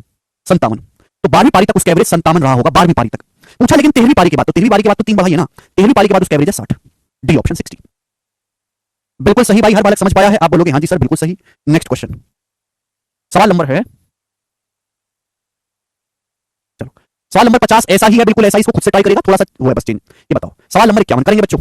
57। तो 12वीं पारी तक उसका एवरेज 57 रहा होगा, 12वीं पारी तक पूछा। लेकिन 13वीं पारी के बाद, तो 13वीं पारी के बाद तो 3 बढ़ा ही है ना, 13वीं पारी के बाद उसका एवरेज है 60। डी ऑप्शन 60 बिल्कुल सही भाई, हर बालक समझ पाया है? आप बोलोगे हाँ जी सर बिल्कुल सही। नेक्स्ट क्वेश्चन, सवाल नंबर है, चलो सवाल नंबर 50 ऐसा ही है, बिल्कुल ऐसा ही, इसको खुद से ट्राई करेगा, थोड़ा सा वो है बस चेंज। ये बताओ सवाल नंबर 51 करेंगे बच्चों।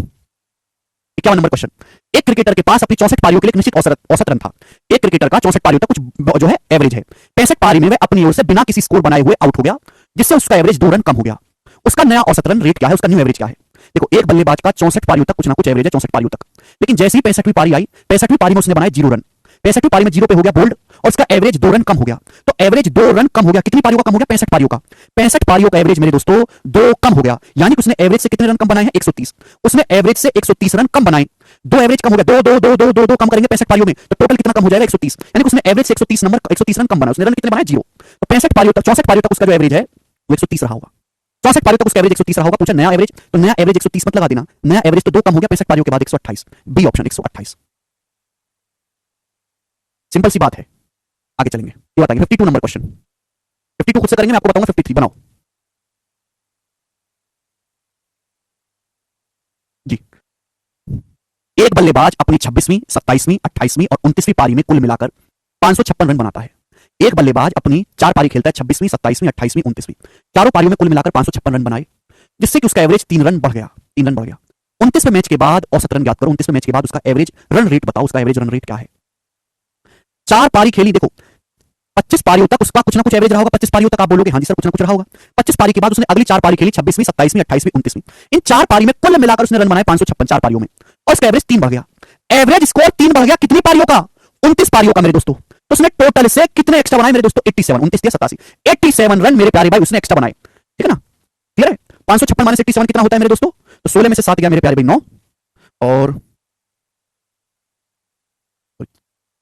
51 नंबर क्वेश्चन, एक क्रिकेटर के पास अपनी 64 पारियों के लिए एक निश्चित औसत रन था। एक क्रिकेटर का 64 पारियों तक कुछ जो है एवरेज है। 65 पारी में वह अपनी ओर से बिना किसी स्कोर बनाए हुए आउट हो गया, जिससे उसका एवरेज 2 रन कम हो गया। उसका नया औसत रन रेट क्या है? उसका न्यू एवरेज क्या है? देखो, एक बल्लेबाज का 64 पारियों तक कुछ ना कुछ एवरेज है, 64 पारियों तक, लेकिन जैसे ही 65वीं पारी आई, 65वीं पारी में उसने बनाए 0 रन। 65वीं पारी में 0 पे हो गया बोल्ड, और उसका एवरेज 2 रन कम हो गया। तो एवरेज 2 रन कम हो गया, कितनी पारियों का कम हो गया? 65 पारियों का। 65 पारियों का एवरेज मेरे दोस्तों 2 कम हो गया, यानी कि उसने एवरेज से कितने रन कम बनाए हैं? 130। उसने एवरेज से 130 रन कम बनाए, 2 एवरेज कम हो गया, 2 2 2 2 2 2 कम करेंगे 65 पारियों में, तो टोटल कितना कम हो जाएगा? 130। यानी कि उसने एवरेज से 130 नंबर 130 रन कम बनाए, उसने रन कितने बनाए? 0। तो 65 पारियों तक 64 पारियों तक उसका जो एवरेज है वो 130 रहा होगा। 64 पारियों तक उसका एवरेज 130 रहा होगा। पूछा नया एवरेज, तो नया एवरेज 130 मत लगा देना, नया एवरेज तो 2 कम हो गया 65 पारियों के बाद 128। बी ऑप्शन 128, सिंपल सी बात है। आगे चलेंगे, ये बताइए 52 नंबर क्वेश्चन। 52 खुद से करेंगे, मैं आपको बताऊंगा 53। बनाओ जी। एक बल्लेबाज अपनी 26वीं, 27वीं, 28वीं और 29वीं पारी में कुल मिलाकर 556 रन बनाता है। एक बल्लेबाज अपनी 4 पारी खेलता है, 26वीं, 27वीं, 28वीं, 29वीं, चारों पारियों में कुल मिलाकर 556 रन बनाए, जिससे कि उसका एवरेज 3 रन बढ़ गया, 3 रन बढ़ गया। 29वें मैच के बाद औसत रन ज्ञात करो, 29वें मैच के बाद उसका एवरेज रन रेट बताओ, उसका एवरेज रन रेट क्या है? 4 पारी खेली, देखो 25 पारियों तक उसका कुछ ना कुछ एवरेज रहा होगा। 25 पारियों तक आप बोलोगे हाँ जी सर कुछ ना कुछ रहा होगा। 25 पारी के बाद उसने अगली 4 पारी खेली, 26वीं, 27वीं, 28वीं, 29वीं, इन 4 पारी में कुल मिलाकर उसने रन बनाए 556 4 पारियों में, और उसका एवरेज 3 बढ़ गया। एवरेज स्कोर 3 बढ़ गया, कितनी पारियों का? 29 पारियों का मेरे दोस्तों। तो उसने टोटल से कितने एक्स्ट्रा बनाए मेरे दोस्तों? 87, 29 87, 87 रन मेरे प्यारे भाई उसने एक्स्ट्रा बनाए, ठीक है ना? क्लियर है? 556 माइनस 87 कितना होता है मेरे दोस्तों? तो 16 में से 7 गया मेरे प्यारे भाई 9, और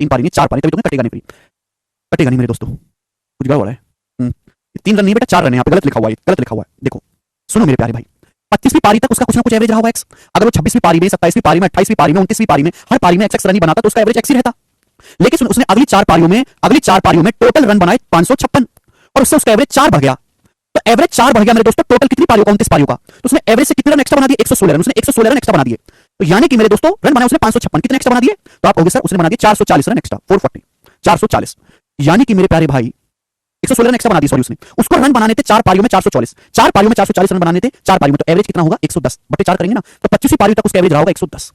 3 पारी नहीं 4 पारी, तभी तो कटेगा नहीं, कटेगा नहीं मेरे दोस्तों, कुछ गड़बड़ है। 3 रन नहीं बेटा, 4 रन है, यहाँ पे गलत लिखा हुआ है, गलत लिखा हुआ है। देखो सुनो मेरे प्यारे भाई, 25वीं पारी तक उसका कुछ ना कुछ एवरेज रहा होगा एक्स। अगर वो 26वीं पारी में, 27वीं पारी में, 28वीं पारी में, 29वीं पारी में हर पारी में एक्स रन ही बनाता तो उसका एवरेज एक्स ही रहता। लेकिन उसने अगली 4 पारियों में टोटल रन बनाए 556, और उससे उसका एवरेज 4 बढ़ गया। तो एवरेज 4 बढ़ गया मेरे दोस्तों, टोटल कितनी पारियों का? 29 पारियों का। तो उसने एवरेज से कितने रन एक्स्ट्रा बना दिए? 116 रन, उसने 116 रन एक्स्ट्रा बना दिए। तो यानी कि मेरे दोस्तों रन बनाए उसने 556, कितने एक्स्ट्रा बना दिए? तो आप कहोगे सर उसने बना दिए 440 रन एक्स्ट्रा, 440, 440, यानी कि मेरे प्यारे भाई 116 रन एक्स्ट्रा बना दिए, सॉरी उसने, उसको रन बनाने थे 4 पारियों में 444, 4 पारियों में 440 रन बनाने थे 4 पारियों में, तो एवरेज कितना होगा? 110 बटे 4 करेंगे ना, तो 25वीं पारी तक उसका एवरेज रहा होगा 110,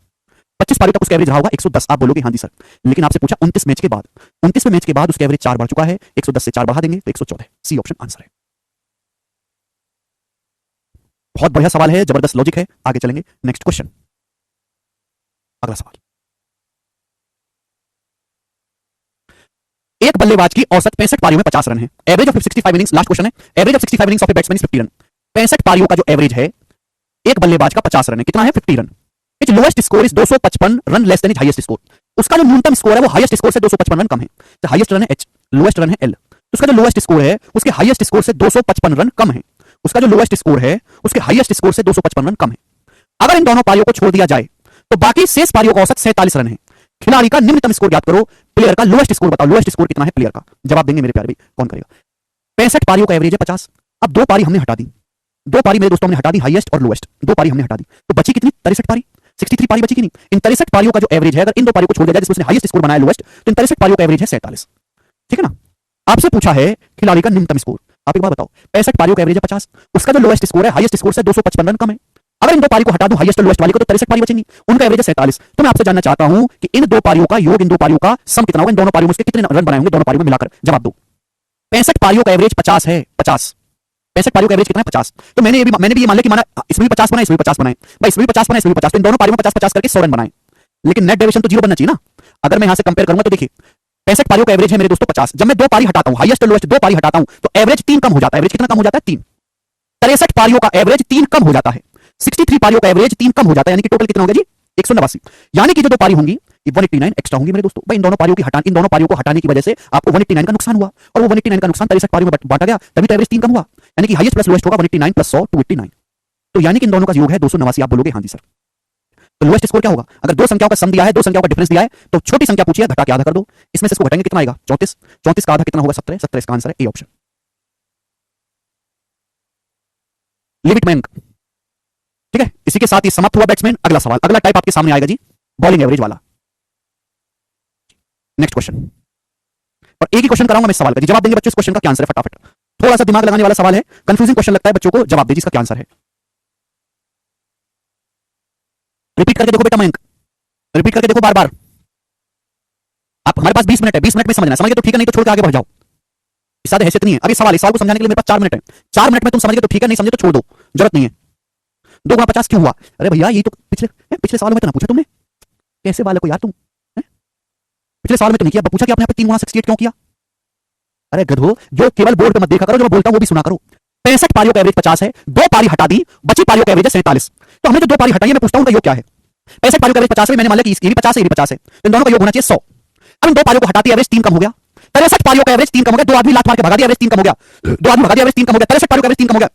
25 पारी तक उसका एवरेज रहा होगा 110। आप बोलोगे हाँ जी सर, लेकिन आपसे पूछा 29 मैच के बाद, 29वें मैच के बाद उसका एवरेज 4 बढ़ चुका है, 110 से 4 बढ़ा देंगे तो 114। सी ऑप्शन आंसर है। बहुत बढ़िया सवाल है, जबरदस्त लॉजिक है। आगे चलेंगे, नेक्स्ट क्वेश्चन, अगला सवाल। एक बल्लेबाज की औसत 65 पारियों में 50 रन है। Average of 65 innings, last question है, average of 65 innings of a batsman is 50 run. 65 पारियों का जो एवरेज है एक बल्लेबाज का 50 रन है, कितना है 50 run. It's lowest score is 255 run less than is highest score. उसका जो न्यूनतम स्कोर है वो हाईएस्ट स्कोर से 255 रन कम है। तो हाईएस्ट रन है एच, लोएस्ट रन है एल, तो उसका जो लोएस्ट स्कोर है उसके हाईएस्ट स्कोर से 255 रन कम है। उसका जो लोएस्ट स्कोर है उसके हाईएस्ट स्कोर से 255 रन कम है। अगर इन दोनों पारियों को छोड़ दिया जाए तो बाकी शेष पारियों का औसत 47 रन है। खिलाड़ी का निम्नतम स्कोर ज्ञात करो, प्लेयर का लोएस्ट स्कोर बताओ, लोएस्ट स्कोर कितना है प्लेयर का। जवाब देंगे मेरे प्यारे भाई, कौन करेगा। 65 पारियों का एवरेज है 50। अब दो पारी हमने हटा दी, दो पारी मेरे दोस्तों हमने हटा दी, हाईएस्ट और लोएस्ट, दो पारी हमने हटा दी, तो बची कितनी 63 पारी, 63 पारी बची कि नहीं। इन 63 पारियों का जो एवरेज है, अगर इन दो पारियों को छोड़ दिया जाए जिसमें उसने हाईएस्ट स्कोर बनाया लोएस्ट, तो इन 63 पारियों का एवरेज है 47। ठीक है ना। आपसे पूछा है खिलाड़ी का निम्नतम स्कोर, आप एक बार बताओ 65 पारियों का एवरेज है 50, उसका जो लोएस्ट स्कोर है हाईएस्ट स्कोर से 255 रन कम है। अगर इन दो पारी को हटा दूं हाईएस्ट और लोएस्ट वाली को, तो 63 पारी बचेंगी, उनका एवरेज है 47। तो मैं आपसे जानना चाहता हूं कि इन दो पारियों का योग, इन दो पारियों का सम कितना होगा, इन दोनों पारियों में उसके कितने रन बनाए होंगे दोनों पारियों में मिलाकर। जवाब दो। 65 पारियों का एवरेज 50 है, 50। 65 पारियों का एवरेज कितना है 50। तो मैंने भी मान लिया कि माना इसमें भी 50 बनाए, इसमें भी 50 बनाए, भाई इसमें भी 50 बनाए, इसमें भी 50, तो इन दोनों पारियों में 50-50 करके 100 रन बनाए। लेकिन नेट डेविएशन तो 0 बनना चाहिए ना। अगर मैं यहां से कंपेयर करूंगा तो देखिए 65 पारियों का एवरेज है मेरे दोस्तों 50, जब मैं दो पारी हटाता हूं, हाईएस्ट और लोएस्ट दो पारी हटाता हूं, तो एवरेज 3 कम हो जाता है। एवरेज कितना कम हो जाता है 3। 63 पारियों का एवरेज 3 कम हो जाता है। 63 पारियों का एवरेज 3 कम हो जाता है, यानी कि टोटल कितना हो गया जी 189। यानी कि जो दो पारी होंगी ये 189 एक्स्ट्रा होंगी मेरे दोस्तों। भाई इन दोनों पारियों को हटाने की वजह से आपको 189 का नुकसान हुआ, और वो 189 का नुकसान 63 पारियों में बांटा गया, तभी तो एवरेज 3 कम हुआ। यानी कि हाईएस्ट प्लस लोएस्ट होगा 189 प्लस 100 289। तो यानी कि इन दोनों का योग है 289। आप बोलोगे हाँ जी सर, तो लोएस्ट स्कोर क्या होगा। अगर दो संख्याओं का सम दिया है, दो संख्याओं का डिफरेंस दिया है, तो छोटी संख्या पूछिए घटा के आधा कर दो। इसमें से इसको घटाएंगे कितना आएगा 34, 34 का आधा कितना होगा 17, 17 इसका आंसर है ए ऑप्शन। Limit man. ठीक है, इसी के साथ ये समाप्त हुआ बैट्समैन। अगला सवाल, अगला टाइप आपके सामने आएगा जी बॉलिंग एवरेज वाला। नेक्स्ट क्वेश्चन, और एक ही क्वेश्चन कराऊंगा मैं इस सवाल का जी, जवाब देंगे बच्चों इस क्वेश्चन का क्या आंसर है फटाफट। थोड़ा सा दिमाग लगाने वाला सवाल है, कंफ्यूजिंग क्वेश्चन लगता है बच्चों को, जवाब दीजिए इसका क्या आंसर है। रिपीट करके देखो बेटा मयंक, रिपीट करके देखो बार बार। आप हमारे पास 20 मिनट है, 20 मिनट में समझना, समझ गए तो ठीक है, नहीं तो छोड़ के आगे बढ़ जाओ। ज्यादा हैसियत नहीं है। अभी सवाल, इस सवाल को समझाने के लिए मेरे पास 4 मिनट है, 4 मिनट में तुम समझ गए तो ठीक है, नहीं समझे तो छोड़ दो, जरूरत नहीं है। 2 गुणा 50 क्यों हुआ। अरे भैया ये तो पिछले सवाल में तो ना पूछा तुमने, कैसे वाले को यार तुम है? पिछले सवाल में तो नहीं किया, पूछा कि आपने यहाँ पे 3 गुणा 68 क्यों किया। अरे गधो, जो केवल बोर्ड पे मत देखा करो, जो मैं बोलता हूं वो भी सुना करो। 65 पारियों का एवरेज 50 है, दो पारी हटा दी, बची पारियों का एवरेज है 47। तो हमने जो दो पारी हटाई है, मैं पूछता हूं उनका योग क्या है। 65 पारियों का एवरेज 50 है, मैंने मान लिया कि ये भी 50 है, ये भी 50 है, तो इन दोनों का योग होना चाहिए 100। अब इन दो पारियों को हटाती एवरेज 3 कम हो गया, 63 पारियों का एवरेज 3 कम हो गया, दो आदमी लात मार के भगा दिया एवरेज 3 कम हो गया, दो आदमी भगा दिया एवरेज 3 कम हो गया, 63 पारियों का एवरेज 3 कम हो गया।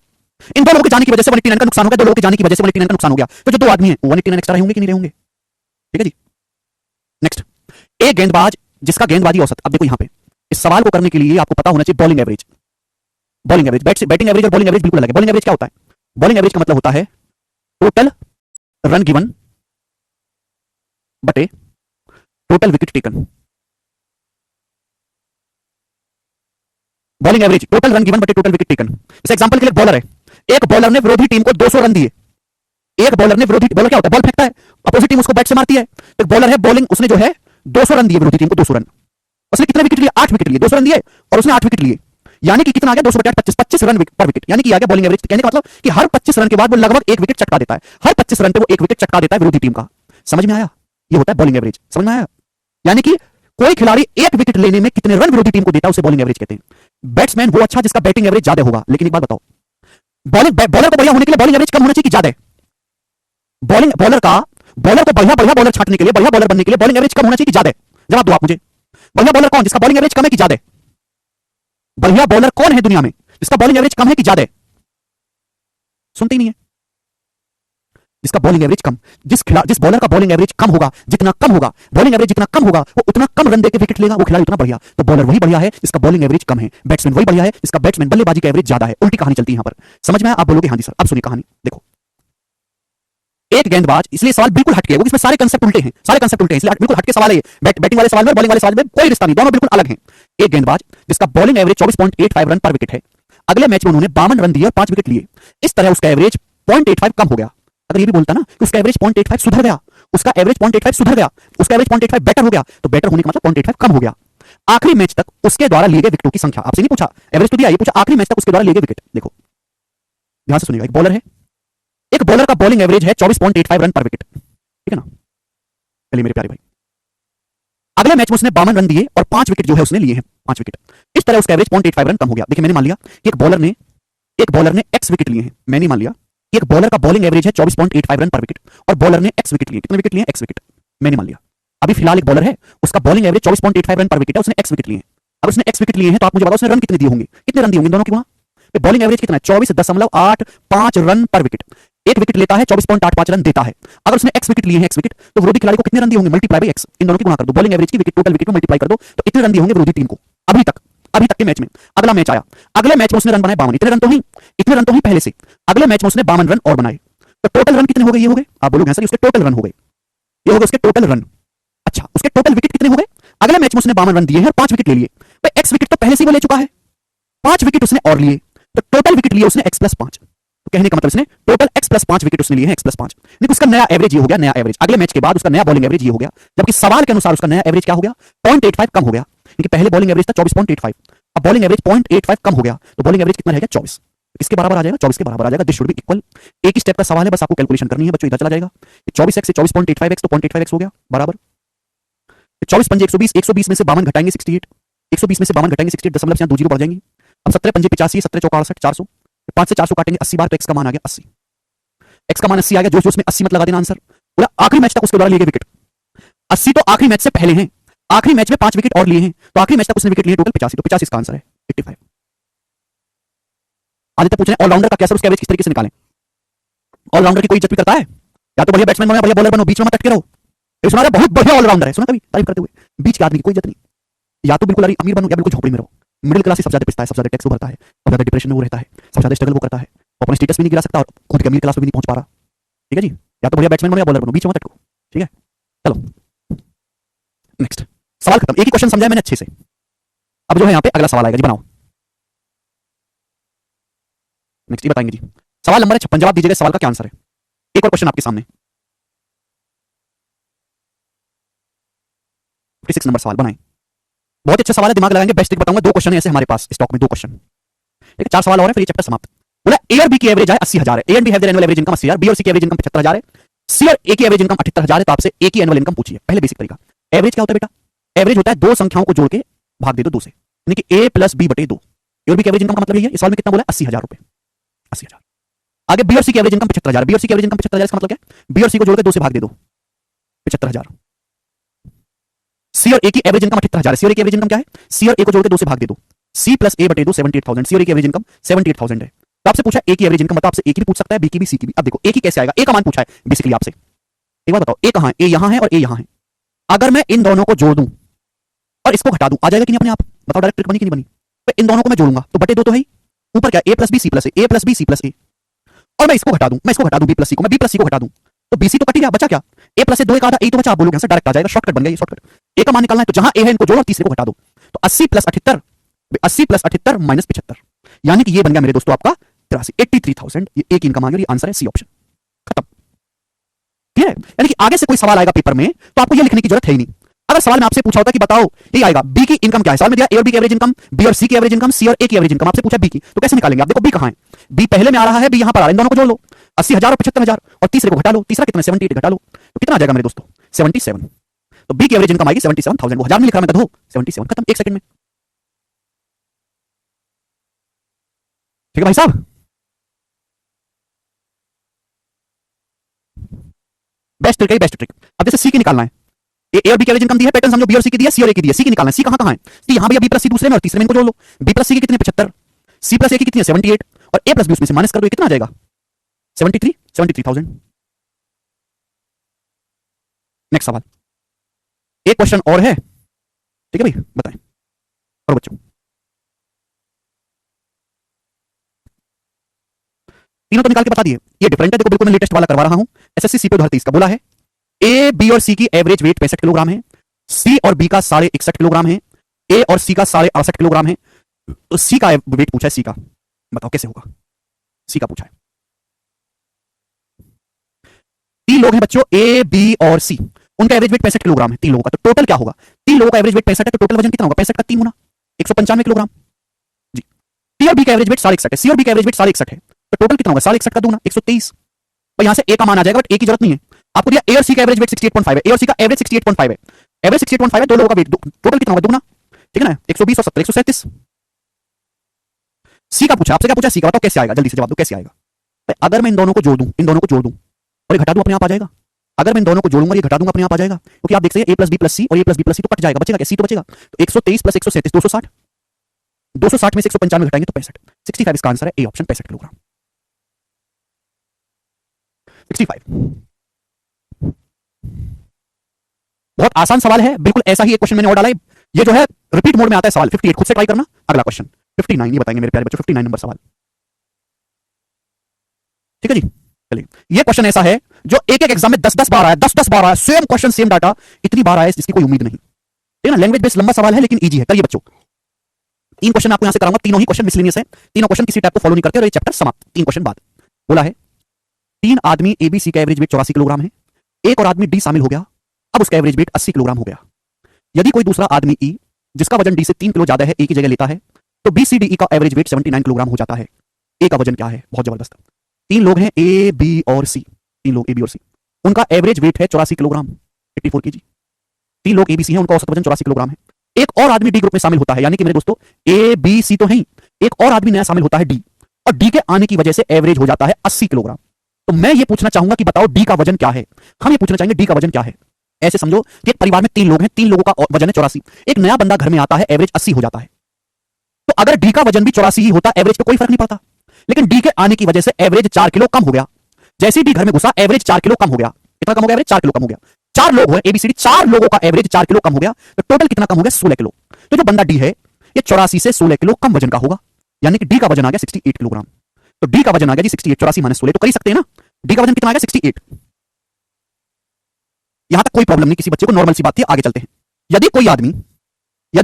इन दो लोगों के जाने की वजह से 189 का नुकसान हो गया, दो लोगों के जाने की वजह से 189 का नुकसान हो गया, तो जो दो आदमी हैं 189 एक्स्ट्रा रहेंगे कि नहीं रहेंगे। ठीक है जी। नेक्स्ट, एक गेंदबाज जिसका गेंदबाजी औसत, अब देखो यहां पे इस सवाल को करने के लिए आपको पता होना चाहिए bowling average. Bowling average, batting average और बॉलिंग एवरेज बिल्कुल अलग है। बॉलिंग एवरेज क्या होता है, बॉलिंग एवरेज का मतलब होता है टोटल रन गिवन बटे total wicket taken. Bowling average total run given बटे टोटल विकेट टेकन। इस एग्जांपल के लिए बॉलर है, एक बॉलर ने विरोधी टीम को 200 रन दिए, एक बॉलर ने विरोधी, बॉलर क्या होता है, बॉल फेंकता है, अपोजिट टीम उसको बैट से मारती है, तो बॉलर है बॉलिंग, उसने जो है 200 रन दिए विरोधी टीम को 200 रन, उसने कितने विकेट लिए 8 विकेट लिए, 200 रन दिए और उसने 8 विकेट लिए, यानी कि कितना आ गया 200 बटे 8 25 रन पर विकेट, यानी कि आ गया बॉलिंग एवरेज। कहने का मतलब कि हर 25 रन के बाद वो लगभग एक विकेट चटका देता है, हर 25 रन पे वो एक विकेट चटका देता है विरोधी टीम का। समझ में आया, ये होता है बॉलिंग एवरेज, समझ में आया। यानी कि कोई खिलाड़ी एक विकेट लेने में कितने रन विरोधी टीम को देता है उसे बॉलिंग एवरेज कहते हैं। बैट्समैन वो अच्छा जिसका बैटिंग एवरेज ज्यादा होगा। लेकिन एक बात बताओ, बॉलर को बढ़िया होने के लिए बॉलिंग एवरेज कम होना चाहिए कि ज्यादा। बॉलर को बढ़िया बॉलर छाटने के लिए, बढ़िया बॉलर बनने के लिए बॉलिंग एवरेज कम होना चाहिए कि ज्यादा। जवाब दो आप मुझे, बढ़िया बॉलर कौन जिसका बॉलिंग एवरेज कम है कि ज्यादा। बढ़िया बॉलर कौन है दुनिया में जिसका बॉलिंग एवरेज कम है कि ज्यादा। सुनते ही नहीं है। जिसका बॉलिंग एवरेज कम, जिस बॉलर का बॉलिंग एवरेज कम होगा, जितना कम होगा बॉलिंग एवरेज, जितना कम होगा वो उतना कम रन देकर विकेट लेगा, वो खिलाड़ी उतना बढ़िया। तो बॉलर वही बढ़िया है जिसका बॉलिंग एवरेज कम है, बैट्समैन वही बढ़िया है जिसका बैट्समैन बल्लेबाजी का एवरेज ज्यादा है। उल्टी कहानी चलती है यहां पर, समझ में आया। आप बोलोगे हाँ जी सर। अब सुनिए कहानी, देखो एक गेंदबाज, इसलिए सवाल बिल्कुल हटके है, वो इसमें सारे कंसेप्ट उल्टे हैं, सारे कंसेप्ट उल्टे हैं, इसलिए बिल्कुल हटके सवाल है। बैटिंग वाले सवाल में बॉलिंग वाले सवाल में कोई रिश्ता नहीं, दोनों बिल्कुल अलग हैं। एक गेंदबाज जिसका बॉलिंग एवरेज 24.85 रन पर विकेट है, अगले मैच में उन्होंने 52 रन दिए और 5 विकेट लिए, इस तरह उसका एवरेज 0.85 कम हो गया। अगर ये भी बोलता ना कि उसका एवरेज 0.85 सुधर गया, उसका एवरेज 0.85 सुधर गया, उसका एवरेज 0.85 बेटर हो गया, तो बेटर होने का मतलब 0.85 कम हो गया। आखिरी मैच तक उसके द्वारा लिए गए विकेटों की संख्या, आपसे नहीं पूछा एवरेज तो दिया, ये पूछा आखिरी मैच तक उसके द्वारा लिए गए विकेट। देखो ध्यान से सुनिएगा, एक बॉलर है, एक बॉलर का बॉलिंग एवरेज है 24.85 रन पर विकेट, ठीक है ना। चलिए मेरे प्यारे भाई, अगले मैच में उसने 52 रन दिए और 5 विकेट जो है उसने लिए हैं, 5 विकेट। इस तरह उसका एवरेज 0.85 रन कम हो गया। देखिए मैंने मान लिया कि एक बॉलर ने x विकेट लिए हैं, मैंने मान लिया कि एक बॉलर का बॉलिंग एवरेज है 24.85 रन पर विकेट और बॉलर ने x विकेट लिए। कितने विकेट लिए? x विकेट, मैंने मान लिया। अभी फिलहाल एक बॉलर है, उसका बॉलिंग एवरेज 24.85 रन पर विकेट है, उसने x विकेट लिए हैं। अब उसने x विकेट लिए हैं तो आप मुझे बताओ उसने रन कितने दिए होंगे? कितने रन दिए होंगे दोनों की? वहां बॉलिंग एवरेज कितना है? 24.85 रन पर विकेट। एक विकेट लेता है, 24.85 रन देता है। अगर उसने x विकेट लिए हैं, x विकेट, तो विरोधी खिलाड़ी को कितने रन दिए होंगे? मल्टीप्लाई बाय x, इन दोनों की गुणा कर दो, बॉलिंग एवरेज की विकेट टोटल विकेट में मल्टीप्लाई कर दो, तो इतने रन दिए होंगे विरोधी टीम को अभी तक के मैच में। अगला मैच आया, अगले मैच में उसने रन बनाए 52। इतने रन तो ही पहले से। अगले मैच में उसने 52 रन और बनाए, तो टोटल रन कितने हो गए? ये हो गए, आप बोलोगे सर उसके टोटल रन हो गए, ये हो गए उसके टोटल रन। अच्छा, उसके टोटल विकेट कितने हो गए? अगले मैच में उसने 52 रन दिए हैं और 5 विकेट ले लिए। भाई x विकेट तो पहले से ही वो ले चुका है, 5 विकेट उसने और लिए, तो टोटल विकेट लिए उसने x+5। तो कहने का मतलब इसने टोटल x+5 विकेट उसने लिए हैं, x+5। देखो उसका नया एवरेज ये हो गया, नया एवरेज अगले मैच के बाद उसका नया बॉलिंग एवरेज ये हो गया, जबकि सवाल के अनुसार उसका नया एवरेज क्या हो गया? 0.85 कम हो गया, क्योंकि पहले बॉलिंग एवरेज था 24.85, अब बॉलिंग एवरेज 0.85 कम हो गया, तो बॉलिंग एवरेज कितना रहेगा? 24। किसके बराबर आ जाएगा? 24 के बराबर आ जाएगा। This should be equal. एक ही स्टेप का सवाल है, बस आपको कैलकुलेशन करनी है बच्चों। इधर चला जाएगा 24x से 24.85x, तो 0.85x हो गया बराबर 24 पंजे 120, 120 में से 52 घटाएंगे 68, 120 में से 52 घटाएंगे 68, दशमलव से 2 जीरो बढ़ जाएंगे। अब 17 पंजे 85, 17 चौका 68, 400, 5 से 400 काटेंगे 80 बार, तो x का मान आ गया 80। x का मान 80 आ गया, जो उसमें 80 मत लगा देना आंसर। बोला आखिरी मैच तक उसके द्वारा लिए गए विकेट 80, तो आखिरी मैच से पहले हैं, आखिरी मैच में 5 विकेट और लिए हैं, तो आखिरी मैच तक उसने विकेट लिए टोटल 85, तो 85 इसका आंसर है 85। आदित्य पूछ रहे हैं ऑलराउंडर का क्या सर, उसका एवरेज किस तरीके से निकालें? ऑलराउंडर की कोई इज्जत भी करता है? या तो बढ़िया बैट्समैन बनो या बढ़िया बॉलर बनो, बीच में मत अटके रहो। ये सुना बहुत बढ़िया ऑलराउंडर है, सुना कभी तारीफ करते हुए? बीच के आदमी की कोई इज्जत नहीं। या तो बिल्कुल अमीर बनो या बिल्कुल झोपड़ी में रहो। मिडिल क्लास ही सबसे ज्यादा पिसता है, सबसे ज्यादा टैक्स वो भरता है, सबसे ज्यादा डिप्रेशन में वो रहता है, सबसे ज्यादा स्ट्रगल वो करता है, अपना स्टेटस भी नहीं गिरा सकता और खुद के अमीर क्लास में भी नहीं पहुंच पा रहा। ठीक है जी, या तो बढ़िया बैट्समैन बनो या बॉलर बनो, बीच में मत अटको। ठीक है, चलो नेक्स्ट सवाल खत्म। एक ही क्वेश्चन समझाया मैंने अच्छे से। अब जो है यहाँ पे अगला सवाल आएगा जी, बनाओ। नेक्स्ट ये बताएंगे जी। सवाल नंबर 56, जवाब दीजिएगा सवाल का क्या आंसर है। एक और क्वेश्चन आपके सामने, 56 नंबर सवाल बनाएं। बहुत अच्छा सवाल है, दिमाग लगाएंगे, बेस्ट ट्रिक बताऊंगा। 2 क्वेश्चन है ऐसे हमारे पास स्टॉक में, 2 क्वेश्चन। ठीक है, 4 सवाल और है फिर ये चैप्टर समाप्त। बोला ए और बी की एवरेज है 80,000 है, A and B have their annual average income 80,000, B और सी की एवरेज इनकम 75,000 है, सी और ए की एवरेज इनकम 78,000 है। तो आपसे ए की एनुअल इनकम पूछिए। पहले बेसिक तरीका, एवरेज क्या होता है बेटा? एवरेज होता है दो संख्याओं को जोड़ के भाग दे दो 2 से, यानी कि a प्लस बी बटे 2। ए और बी की एवरेज इनकम का मतलब ये है, इस सवाल में कितना बोला? 80,000 रुपए, 80,000। आगे बी और सी की एवरेज इनकम 75,000, बी और सी की एवरेज इनकम 75,000, इसका मतलब क्या है? बी और सी को जोड़ के 2 से भाग दे दो, 75,000। सी और ए की एवरेज इनकम 78,000 है, सी और ए की एवरेज इनकम क्या है? सी और ए को जोड़ के 2 से भाग दे दो, सी प्लस ए बटे 2 78,000, सी और ए की एवरेज इनकम 78,000 है। तो आपसे पूछा ए की एवरेज इनकम, मतलब आपसे ए की भी पूछ सकता है, बी की भी, सी की भी। अब देखो ए की कैसे आएगा, ए का मान पूछा है बेसिकली आपसे। एक बार बताओ, ए कहां है? ए यहां है और ए यहां है। अगर मैं इन दोनों को जोड़ दूं और इसको घटा दूं, आ जाएगा कि नहीं अपने आप? बताओ, डायरेक्ट ट्रिक बनी कि नहीं बनी? तो इन दोनों को मैं जोड़ूंगा तो बटे 2 तो है ही, ऊपर क्या? ए प्लस बी सी प्लस ए, ए प्लस बी सी प्लस ए। और मैं इसको घटा दूं बी प्लस सी को, मैं बी प्लस सी को घटा दूं तो बी सी तो कट गया, बचा क्या? ए प्लस ए 2 एक आधा, ए तो बचा। आप बोलोगे सर डायरेक्ट आ जाएगा, शॉर्टकट बन गया ये, शॉर्टकट। ए का मान निकालना है तो जहां ए है इनको जोड़ो और तीसरे को घटा दो, तो 80 प्लस 78, 80 प्लस 78 माइनस 75, यानी कि ये बन गया मेरे दोस्तों आपका 83,000। ये एक इनकम आ गई और ये आंसर है सी ऑप्शन, खत्म। ठीक है, यानी कि आगे से कोई सवाल आएगा पेपर में तो आपको ये लिखने की जरूरत है ही नहीं। अगर सवाल में आपसे पूछा होता कि बताओ, ये आएगा बी की इनकम क्या है, सवाल में दिया ए और बी की एवरेज इनकम, बी और सी की एवरेज इनकम, सी और ए की एवरेज इनकम, आपसे पूछा बी की, तो कैसे निकालेंगे आप? देखो बी कहां है, बी पहले में आ रहा है, बी यहां पर आ रहा है, इन दोनों को जोड़ लो 80,000 और 75,000 और तीसरे को घटा लो, तीसरा कितना 78 घटा लो तो कितना आ जाएगा मेरे दोस्तों? 77। तो बी की एवरेज इनकम आएगी 77,000, वो 1000 में लिख रहा मैं तो 77, खत्म, 1 सेकंड में। ठीक है भाई साहब, बेस्ट ट्रिक है, बेस्ट ट्रिक। अब जैसे सी की निकालना है, ए और बी की एवरेज इनकम दी है, पैटर्न समझो, बी और सी की दी है, सी और ए की दी है, सी की निकालना है। सी कहां है? तो यहां भी बी प्लस सी दूसरे में और तीसरे में इनको जोड़ लो, बी प्लस सी की कितनी 75, सी प्लस ए की कितनी है 78 और ए प्लस बी उसमें से माइनस कर दो, कितना आ जाएगा 73,000। नेक्स्ट सवाल, एक क्वेश्चन और है, ठीक है भाई, बताएं और बच्चों। तीनों तो निकाल के बता दिए, ये डिफरेंट है, देखो बिल्कुल मैं लेटेस्ट वाला करवा रहा हूं, एसएससी सीपी 2023 का। बोला है ए बी और सी की एवरेज वेट 65 किलोग्राम है, सी और बी का 61.5 किलोग्राम है, ए और सी का 68 किलोग्राम है। तो सी का वेट पूछा है, सी का बताओ कैसे होगा? सी का पूछा है। 3 लोग हैं बच्चों, ए बी और सी, उनका एवरेज वेट 65 किलोग्राम है 3 लोगों का, तो टोटल क्या होगा? 3 लोगों का एवरेज वेट 65 है, तो टोटल वजन कितना होगा? 65 का 3 गुना, 195 किलोग्राम जी। सी और बी का एवरेज वेट 61.5 है, सी और बी का एवरेज वेट 61.5 है, तो टोटल कितना होगा? 61 का 2 गुना 123। तो यहां से ए का मान आ जाएगा, बट ए की जरूरत नहीं है आपको, दिया ए और सी का एवरेज वेट 68.5 है, ए और सी का एवरेज 68.5 है, एवरेज 68.5 है, दो लोगों का वेट, टोटल कितना होगा, दुगना, ठीक है ना, 120 और 70, 137। सी का पूछा, आपसे क्या पूछा, सी का बताओ कैसे आएगा, जल्दी से जवाब दो, कैसे आएगा। भाई अगर मैं इन दोनों को जोड़ दूं, इन दोनों को जोड़ दूं और ये घटा दूं, अपने आप आ जाएगा। अगर मैं इन दोनों को जोड़ूंगा, ये घटा दूंगा, अपने आप आ जाएगा, क्योंकि आप देख सकते हैं a प्लस बी प्लस सी और a प्लस बी प्लस सी तो कट जाएगा, बचेगा क्या, सी तो बचेगा। तो 123 प्लस 137 260, 260 में से 195 घटाएंगे तो 65, 65 इसका आंसर है, ए ऑप्शन 65 किलोग्राम, 65। बहुत आसान सवाल है, बिल्कुल ऐसा ही एक क्वेश्चन मैंने और डाला है, ये जो है रिपीट मोड में आता है सवाल। 58 खुद से ट्राई करना। अगला क्वेश्चन 59, ये बताएंगे मेरे प्यारे बच्चों, 59 नंबर सवाल, ठीक है जी। चलिए, ये क्वेश्चन ऐसा है जो एक एक एग्जाम में 10-10 बार आया, 10-10 बार आया, सेम क्वेश्चन सेम डाटा, इतनी बार आया जिसकी कोई उम्मीद नहीं, ठीक है ना। लैंग्वेज बेस्ड लंबा सवाल है लेकिन इजी है, करिए बच्चों। 3 क्वेश्चन आपको यहां से कराऊंगा, तीनों ही क्वेश्चन मिसलेनियस है, तीनों क्वेश्चन किसी टाइप को फॉलो नहीं करते और ये चैप्टर समाप्त। 3 क्वेश्चन बाद बोला है, 3 आदमी एबीसी का एवरेज वेट 84 किलोग्राम है, एक और आदमी डी शामिल हो गया, अब उसका एवरेज वेट 80 किलोग्राम हो गया। यदि कोई दूसरा आदमी ई जिसका वजन डी से 3 किलो ज्यादा है ए की जगह लेता है तो बी सी डी ई का एवरेज वेट 79 किलोग्राम हो जाता है। ए का वजन क्या है, बहुत जबरदस्त। 3 लोग हैं ए बी और सी, 3 लोग ए बी और सी, उनका एवरेज वेट है 84 किलोग्राम, 84 केजी। 3 लोग एबीसी हैं, उनका औसत वजन 84 किलोग्राम है। एक और आदमी डी ग्रुप में शामिल होता है, यानी कि मेरे दोस्तों ए बी सी तो है ही, एक और आदमी नया शामिल होता है डी, और डी के आने की वजह से एवरेज हो जाता है 80 किलोग्राम। तो मैं ये पूछना चाहूंगा कि बताओ डी का वजन क्या है, हम ये पूछना चाहेंगे डी का वजन क्या है। ऐसे समझो कि एक परिवार में 3 लोग हैं, 3 लोगों का वजन है 84, एक नया बंदा घर में आता है, एवरेज 80 हो जाता है। तो अगर डी का वजन भी 84 ही होता, एवरेज पे कोई फर्क नहीं पड़ता, लेकिन डी के आने की वजह से एवरेज 4 किलो कम हो गया। जैसे ही डी घर में घुसा, एवरेज 4 किलो कम हो गया। कितना कम हो गया, एवरेज 4 किलो कम हो गया। 4 लोग हुए एबीसीडी, 4 लोगों का एवरेज 4 किलो कम हो गया, तो टोटल कितना कम हो गया, 16 किलो। तो जो बंदा डी है ये 84 से 16 किलो कम वजन का होगा, यानी कि डी का वजन आ गया 68 किलोग्राम। तो डी का वजन आ गया जी 68, 84 माइनस 16, तो कर ही सकते हैं ना। डी का वजन कितना आ गया, 68। यहां तक कोई प्रॉब्लम नहीं, किसी बच्चे को नॉर्मल सी बात थी, आगे चलते हैं। यदि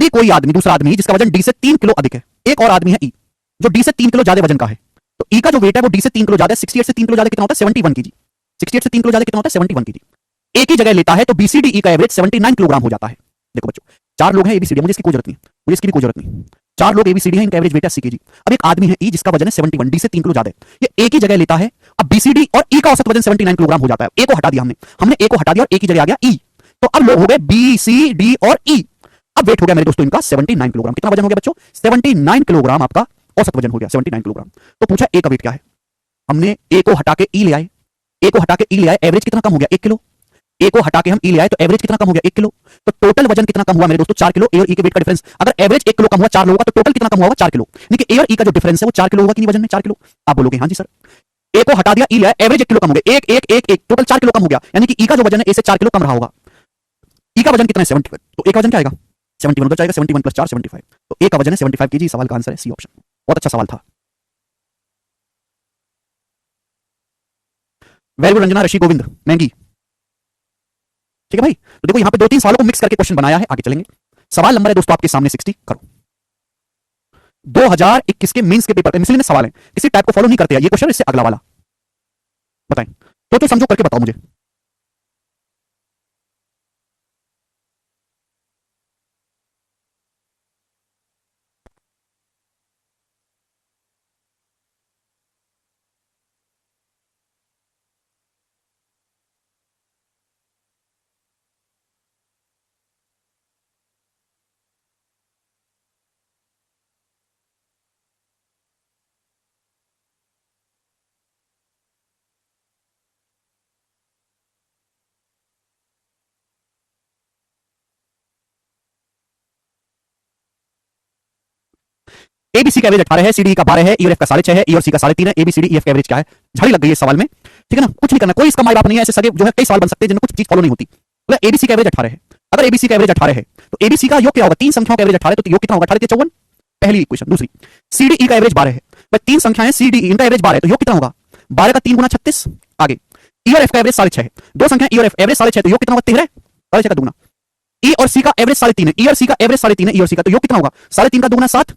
कोई आदमी दूसरा आदमी जिसका वजन डी से 3 किलो अधिक है, एक और आदमी है ई जो डी से 3 किलो ज्यादा वजन का है, तो ई का जो वेट है वो डी से 3 किलो ज्यादा है, 68 से 3 किलो ज्यादा कितना होता है, 71 केजी। 68 से 3 किलो ज्यादा कितना होता है, 71 केजी। एक ही जगह लेता है तो बीसीडी ई का एवरेज 79 किलोग्राम हो जाता है। देखो बच्चों, 4 लोग हैं एबीसीडी, मुझे इसकी कोई जरूरत नहीं, मुझे इसकी भी कोई जरूरत नहीं। 4 लोग एबीसीडी हैं, इनका एवरेज वेट है 80 केजी। अब एक आदमी है ई जिसका वजन है 71, डी से 3 किलो ज्यादा है, ये एक ही जगह लेता है, अब बीसीडी और ई का औसत वजन 79 किलोग्राम हो जाता है। ए को हटा दिया हमने ए को हटा दिया और ए की जगह आ गया ई, तो अब लोग हो गए बी सी डी और ई। अब वेट हो गया मेरे दोस्तों इनका 79 किलोग्राम। कितना वजन हो गया बच्चों, 79 किलोग्राम आपका औसत वजन हो गया, 79 किलोग्राम। तो पूछा ए का वेट क्या है, हमने ए को हटा के ई ले आए, ए को हटा के ई ले आए, एवरेज कितना कम हो गया, 1 किलो। ए को हटा के हम ई ले आए तो एवरेज कितना कम हो गया, 1 किलो। तो टोटल वजन कितना कम हुआ मेरे दोस्तों, 4 किलो। ए और ई के वेट का डिफरेंस, अगर एवरेज 1 किलो कम हुआ 4 लोगों का, तो टोटल कितना कम हुआ, 4 किलो। यानी कि ए और ई का जो डिफरेंस है वो 4 किलो होगा कि नहीं वजन में, 4 किलो। आप बोलोगे हाँ जी सर, ए को हटा दिया ई ले आए, एवरेज 1 किलो कम हो गया, 1 1 1 1 टोटल 4 किलो कम हो गया, यानी कि ई का जो वजन है ए से 4 किलो कम रहा होगा। ई का वजन कितना है, 71, तो ए का वजन क्या आएगा, 71 उधर जाएगा, 71 प्लस 4 75, तो ए का वजन है 75 केजी। सवाल का आंसर है सी ऑप्शन। बहुत अच्छा सवाल था। वेरी गुड रंजना ऋषि गोविंद महंगी, ठीक है भाई। तो देखो यहां पे 2-3 सवालों को मिक्स करके क्वेश्चन बनाया है, आगे चलेंगे। सवाल नंबर है दोस्तों आपके सामने 60, करो। 2021 के मेंस के पेपर पे मिसलेनियस सवाल है, किसी टाइप को फॉलो नहीं करते हैं ये क्वेश्चन, इससे अगला वाला बताएं तो समझो करके बताओ मुझे। एबीसी का एवरेज 18 है, सीडी का 12 है, ई और एफ का 6.5 है, ई और सी का 3.5 है, एबीसीडी ई एफ का एवरेज क्या है। झाड़ी लग गई है इस सवाल में, ठीक है ना, कुछ नहीं करना, कोई इसका माई बाप नहीं है। ऐसे सगे जो है कई सवाल बन सकते हैं जिनमें कुछ चीज फॉलो नहीं होती। मतलब एबीसी का एवरेज 18 है, अगर एबीसी का एवरेज 18 है तो एबीसी का योग क्या होगा, 3 संख्याओं का एवरेज 18 है, तो योग कितना होगा, 18 54, पहली इक्वेशन। दूसरी, सीडी ई का एवरेज 12 है, भाई 3 संख्याएं सीडी इनका एवरेज 12 है, तो योग कितना होगा, 12 का 3 गुना 36। आगे, ई और एफ का एवरेज 6.5 है, 2 संख्याएं ई और एफ एवरेज 6.5, तो योग कितना होगा, 13, 6.5 का दुगुना। ई और सी का एवरेज 3.5 है, ई और सी का एवरेज 3.5 है, ई और सी का, तो योग कितना होगा, 3.5 का दुगुना 7।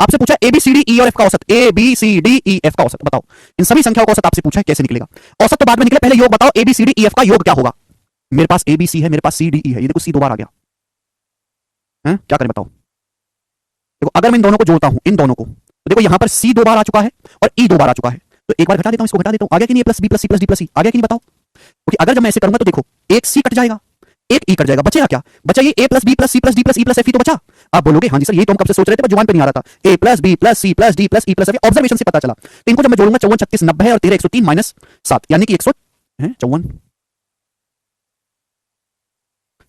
आपसे पूछा ए बी सी डी ई और एफ का औसत, A B C D E F का औसत बताओ। इन सभी संख्याओं का औसत आपसे पूछा है, कैसे निकलेगा। औसत तो बाद में निकले, पहले योग बताओ, A B C D E F का योग क्या होगा। मेरे पास ए बी सी है, मेरे पास सी डी ई है, ये देखो सी 2 बार आ गया है, क्या करें बताओ। देखो अगर मैं इन दोनों को जोड़ता हूं, इन दोनों को, तो देखो यहां पर सी 2 बार आ चुका है और ई 2 बार आ चुका है, तो एक बार घटा देता हूं, इसको घटा देता हूं, आ गया कि नहीं, plus B plus C plus D plus C आ गया कि नहीं बताओ। क्योंकि अगर जब मैं ऐसे करूंगा तो देखो एक सी कट जाएगा, एक ई कट जाएगा, बचेगा क्या? बचा ये A plus B plus C plus D plus E plus F ही तो बचा। आप बोलोगे हाँ जी सर ये तो हम कब से सोच रहे थे पर जुबान पे नहीं आ रहा था। A plus B plus C plus D plus E plus F observation से पता चला। तो इनको जब मैं जोड़ूंगा 54 36 90 है और 13 103 माइनस 7 यानी कि 100 है 54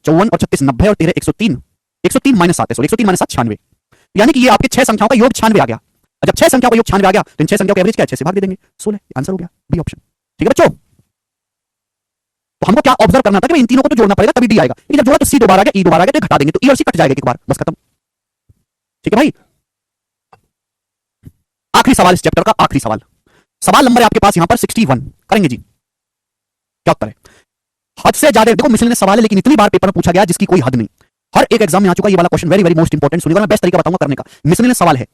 54 और 36 90 और 13 103 103 माइनस 7 है सॉरी 103 माइनस 7 96 यानी कि ये आपके 6 संख्याओं का योग 96 आ गया। जब 6 संख्याओं का योग 96 आ गया तो इन 6 संख्याओं का एवरेज क्या है 6 से भाग दे देंगे 16 आंसर हो गया बी ऑप्शन। ठीक है बच्चों, तो हमको क्या ऑब्जर्व करना था कि इन तीनों को तो जोड़ना पड़ेगा तभी डी आएगा। जब जोड़ा तो सी दोबारा आ गया ई दोबारा आ गया तो घटा देंगे तो ई और सी कट जाएगा एक बार बस खत्म। ठीक है भाई, आखिरी सवाल इस चैप्टर का आखिरी सवाल। सवाल नंबर है आपके पास यहां पर 61 करेंगे जी। क्या उत्तर है? हद से ज्यादा देखो मिसलेनियस सवाल है लेकिन इतनी बार पेपर में पूछा गया जिसकी कोई हद नहीं। हर एक एग्जाम में आ चुका ये वाला question very very most important. सुनिएगा मैं बेस्ट तरीका बताऊंगा करने का। मिसलेनियस सवाल है।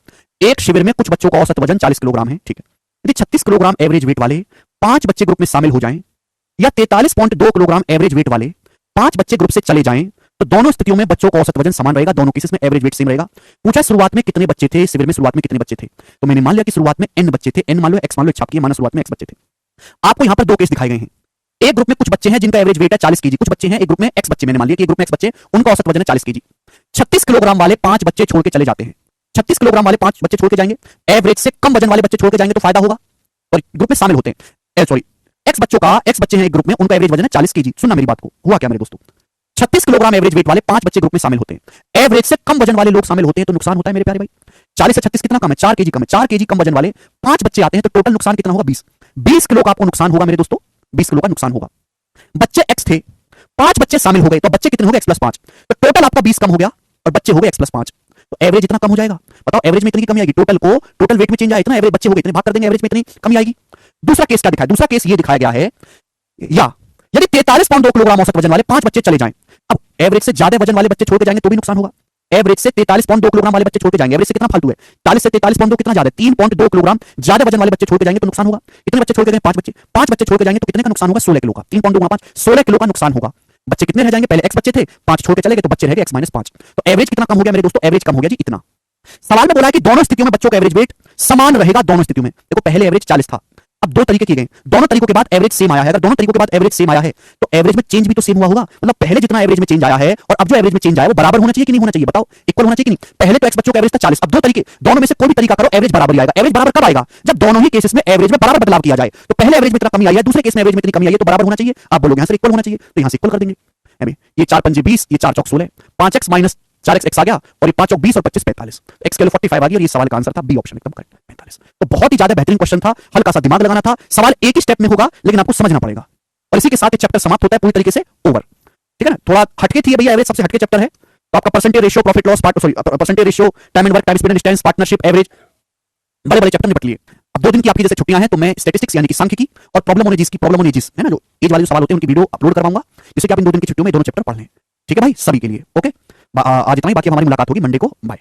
एक शिविर में कुछ बच्चों का औसत वजन 40 किलोग्राम है। ठीक है, यदि 36 किलोग्राम एवरेज वेट वाले 5 बच्चे ग्रुप में शामिल हो जाएं या 43.2 किलोग्राम एवरेज वेट वाले 5 बच्चे ग्रुप से चले जाएं तो दोनों स्थितियों में बच्चों का औसत वजन समान रहेगा। दोनों केसेस में एवरेज वेट सेम रहेगा। पूछा शुरुआत में कितने बच्चे थे शिविर में, शुरुआत में कितने बच्चे थे? तो मैंने मान लिया कि शुरुआत में n बच्चे थे, n मान लो x मान लो छाप किया माना शुरुआत में x बच्चे थे। आपको यहां पर दो केस दिखाए गए हैं। एक ग्रुप में कुछ बच्चे हैं जिनका एवरेज वेट है 40 केजी, कुछ बच्चे हैं एक ग्रुप में x बच्चे, मैंने मान लिया कि एक ग्रुप में x बच्चे उनका औसत वजन है 40 केजी। 36 किलोग्राम वाले 5 बच्चे छोड़ के चले जाते हैं। 36 किलोग्राम वाले 5 बच्चे छोड़ के जाएंगे, एवरेज से कम वजन वाले बच्चे छोड़ के जाएंगे तो फायदा होगा और ग्रुप में शामिल होते हैं। सॉरी x बच्चों का x बच्चे हैं एक ग्रुप में उनका एवरेज वजन है 40 केजी। सुनना मेरी बात को, हुआ क्या मेरे दोस्तों? 36 किलोग्राम एवरेज वेट वाले 5 बच्चे ग्रुप में शामिल होते हैं, एवरेज से कम वजन वाले लोग शामिल होते हैं तो नुकसान होता है मेरे प्यारे भाई। 40 से 36 कितना कम है? 4 केजी कम है। 4 केजी कम वजन वाले 5 बच्चे आते हैं तो टोटल नुकसान कितना होगा? 20 किलो का आपको नुकसान होगा मेरे दोस्तों, 20 किलो का नुकसान होगा। बच्चे x थे, 5 बच्चे शामिल हो गए तो बच्चे कितने हो गए? x प्लस 5, तो टोटल आपका 20 कम हो गया और बच्चे हो गए x प्लस 5, तो एवरेज इतना कम हो जाएगा। बताओ एवरेज में इतनी कमी आएगी, टोटल वेट में चेंज आया इतना, एवरेज बच्चे हो गए इतने, भाग कर देंगे एवरेज में इतनी कमी आएगी। दूसरा केस क्या दिखाया? दूसरा केस ये दिखाया गया है या यदि 43.2 किलोग्राम औसत वजन वाले 5 बच्चे चले जाएं, अब एवरेज से ज्यादा वजन वाले बच्चे छोड़ के जाएंगे तो भी नुकसान होगा। एवरेज से 43.2 किलोग्राम वाले बच्चे छोड़ के जाएंगे, एवरेज से कितना फालतू है? 40 से 43.2 कितना ज्यादा है? 3.2 किलोग्राम ज्यादा वजन वाले बच्चे छोड़ के जाएंगे तो नुकसान होगा। कितने बच्चे छोड़ के गए? 5 बच्चे छोड़ के जाएंगे तो कितने का नुकसान होगा? 16 किलो का। 3.2 5 16 किलो का नुकसान होगा। बच्चे कितने रह जाएंगे? पहले x बच्चे थे, 5 छोड़ के चले गए तो बच्चे रह गए x माइनस 5, तो एवरेज कितना कम हो गया मेरे दोस्तों? एवरेज कम हो गया जी इतना। सवाल में बोला है कि दोनों स्थितियों में बच्चों का एवरेज वेट समान रहेगा। दोनों स्थितियों में देखो पहले एवरेज 40 था, अब दो तरीके किए गए, दोनों तरीकों के बाद एवरेज सेम आया है। अगर दोनों तरीकों के बाद एवरेज सेम आया है तो एवरेज में चेंज भी तो सेम हुआ होगा। मतलब पहले जितना एवरेज में चेंज आया है और अब जो एवरेज में चेंज आया है वो बराबर होना चाहिए कि नहीं होना चाहिए? बताओ इक्वल होना चाहिए कि नहीं? पहले तो x बच्चों का एवरेज था 40, अब दो तरीके, दोनों में से कोई भी तरीका करो एवरेज बराबर ही आएगा। एवरेज बराबर कब आएगा? जब दोनों ही केसेस में एवरेज में बराबर बदलाव किया जाए। तो पहले एवरेज में इतना कमी आई है, दूसरे केस में एवरेज में इतनी कमी आई है तो बराबर होना चाहिए। आप बोलोगे यहां से इक्वल होना चाहिए तो यहां से इक्वल कर देंगे। ये 4 पंजे 20, ये 4 चौक 16, 5x माइनस 4x x आ गया और ये 5 चौक 20 और 25 45, x के लिए 45 आ गया और ये सवाल का आंसर था बी ऑप्शन एकदम करेक्ट 45। तो बहुत ही ज्यादा बेहतरीन क्वेश्चन था, हल्का सा दिमाग लगाना था। सवाल एक ही स्टेप में होगा लेकिन आपको समझना पड़ेगा और इसी के साथ ये चैप्टर समाप्त होता है पूरी तरीके से ओवर। ठीक है ना, थोड़ा हटके थी भैया, एवरेज सबसे हटके चैप्टर है। तो आपका percentage ratio, profit loss, percentage ratio, time and work, time speed and distance, partnership, average, बड़े बड़े चैप्टर निपट लिए। अब 2 दिन की आपकी जैसे छुट्टियां हैं तो मैं स्टैटिस्टिक्स यानी कि सांख्यिकी और प्रॉब्लम ऑन एजिस है ना, जो एज वाले जो सवाल होते हैं उनकी वीडियो अपलोड करवाऊंगा जिससे कि आप इन 2 दिन की छुट्टियों में दोनों चैप्टर पढ़ लें। ठीक है भाई, सभी के लिए ओके। आज इतना ही, बाकी हमारी मुलाकात होगी मंडे को। बाय।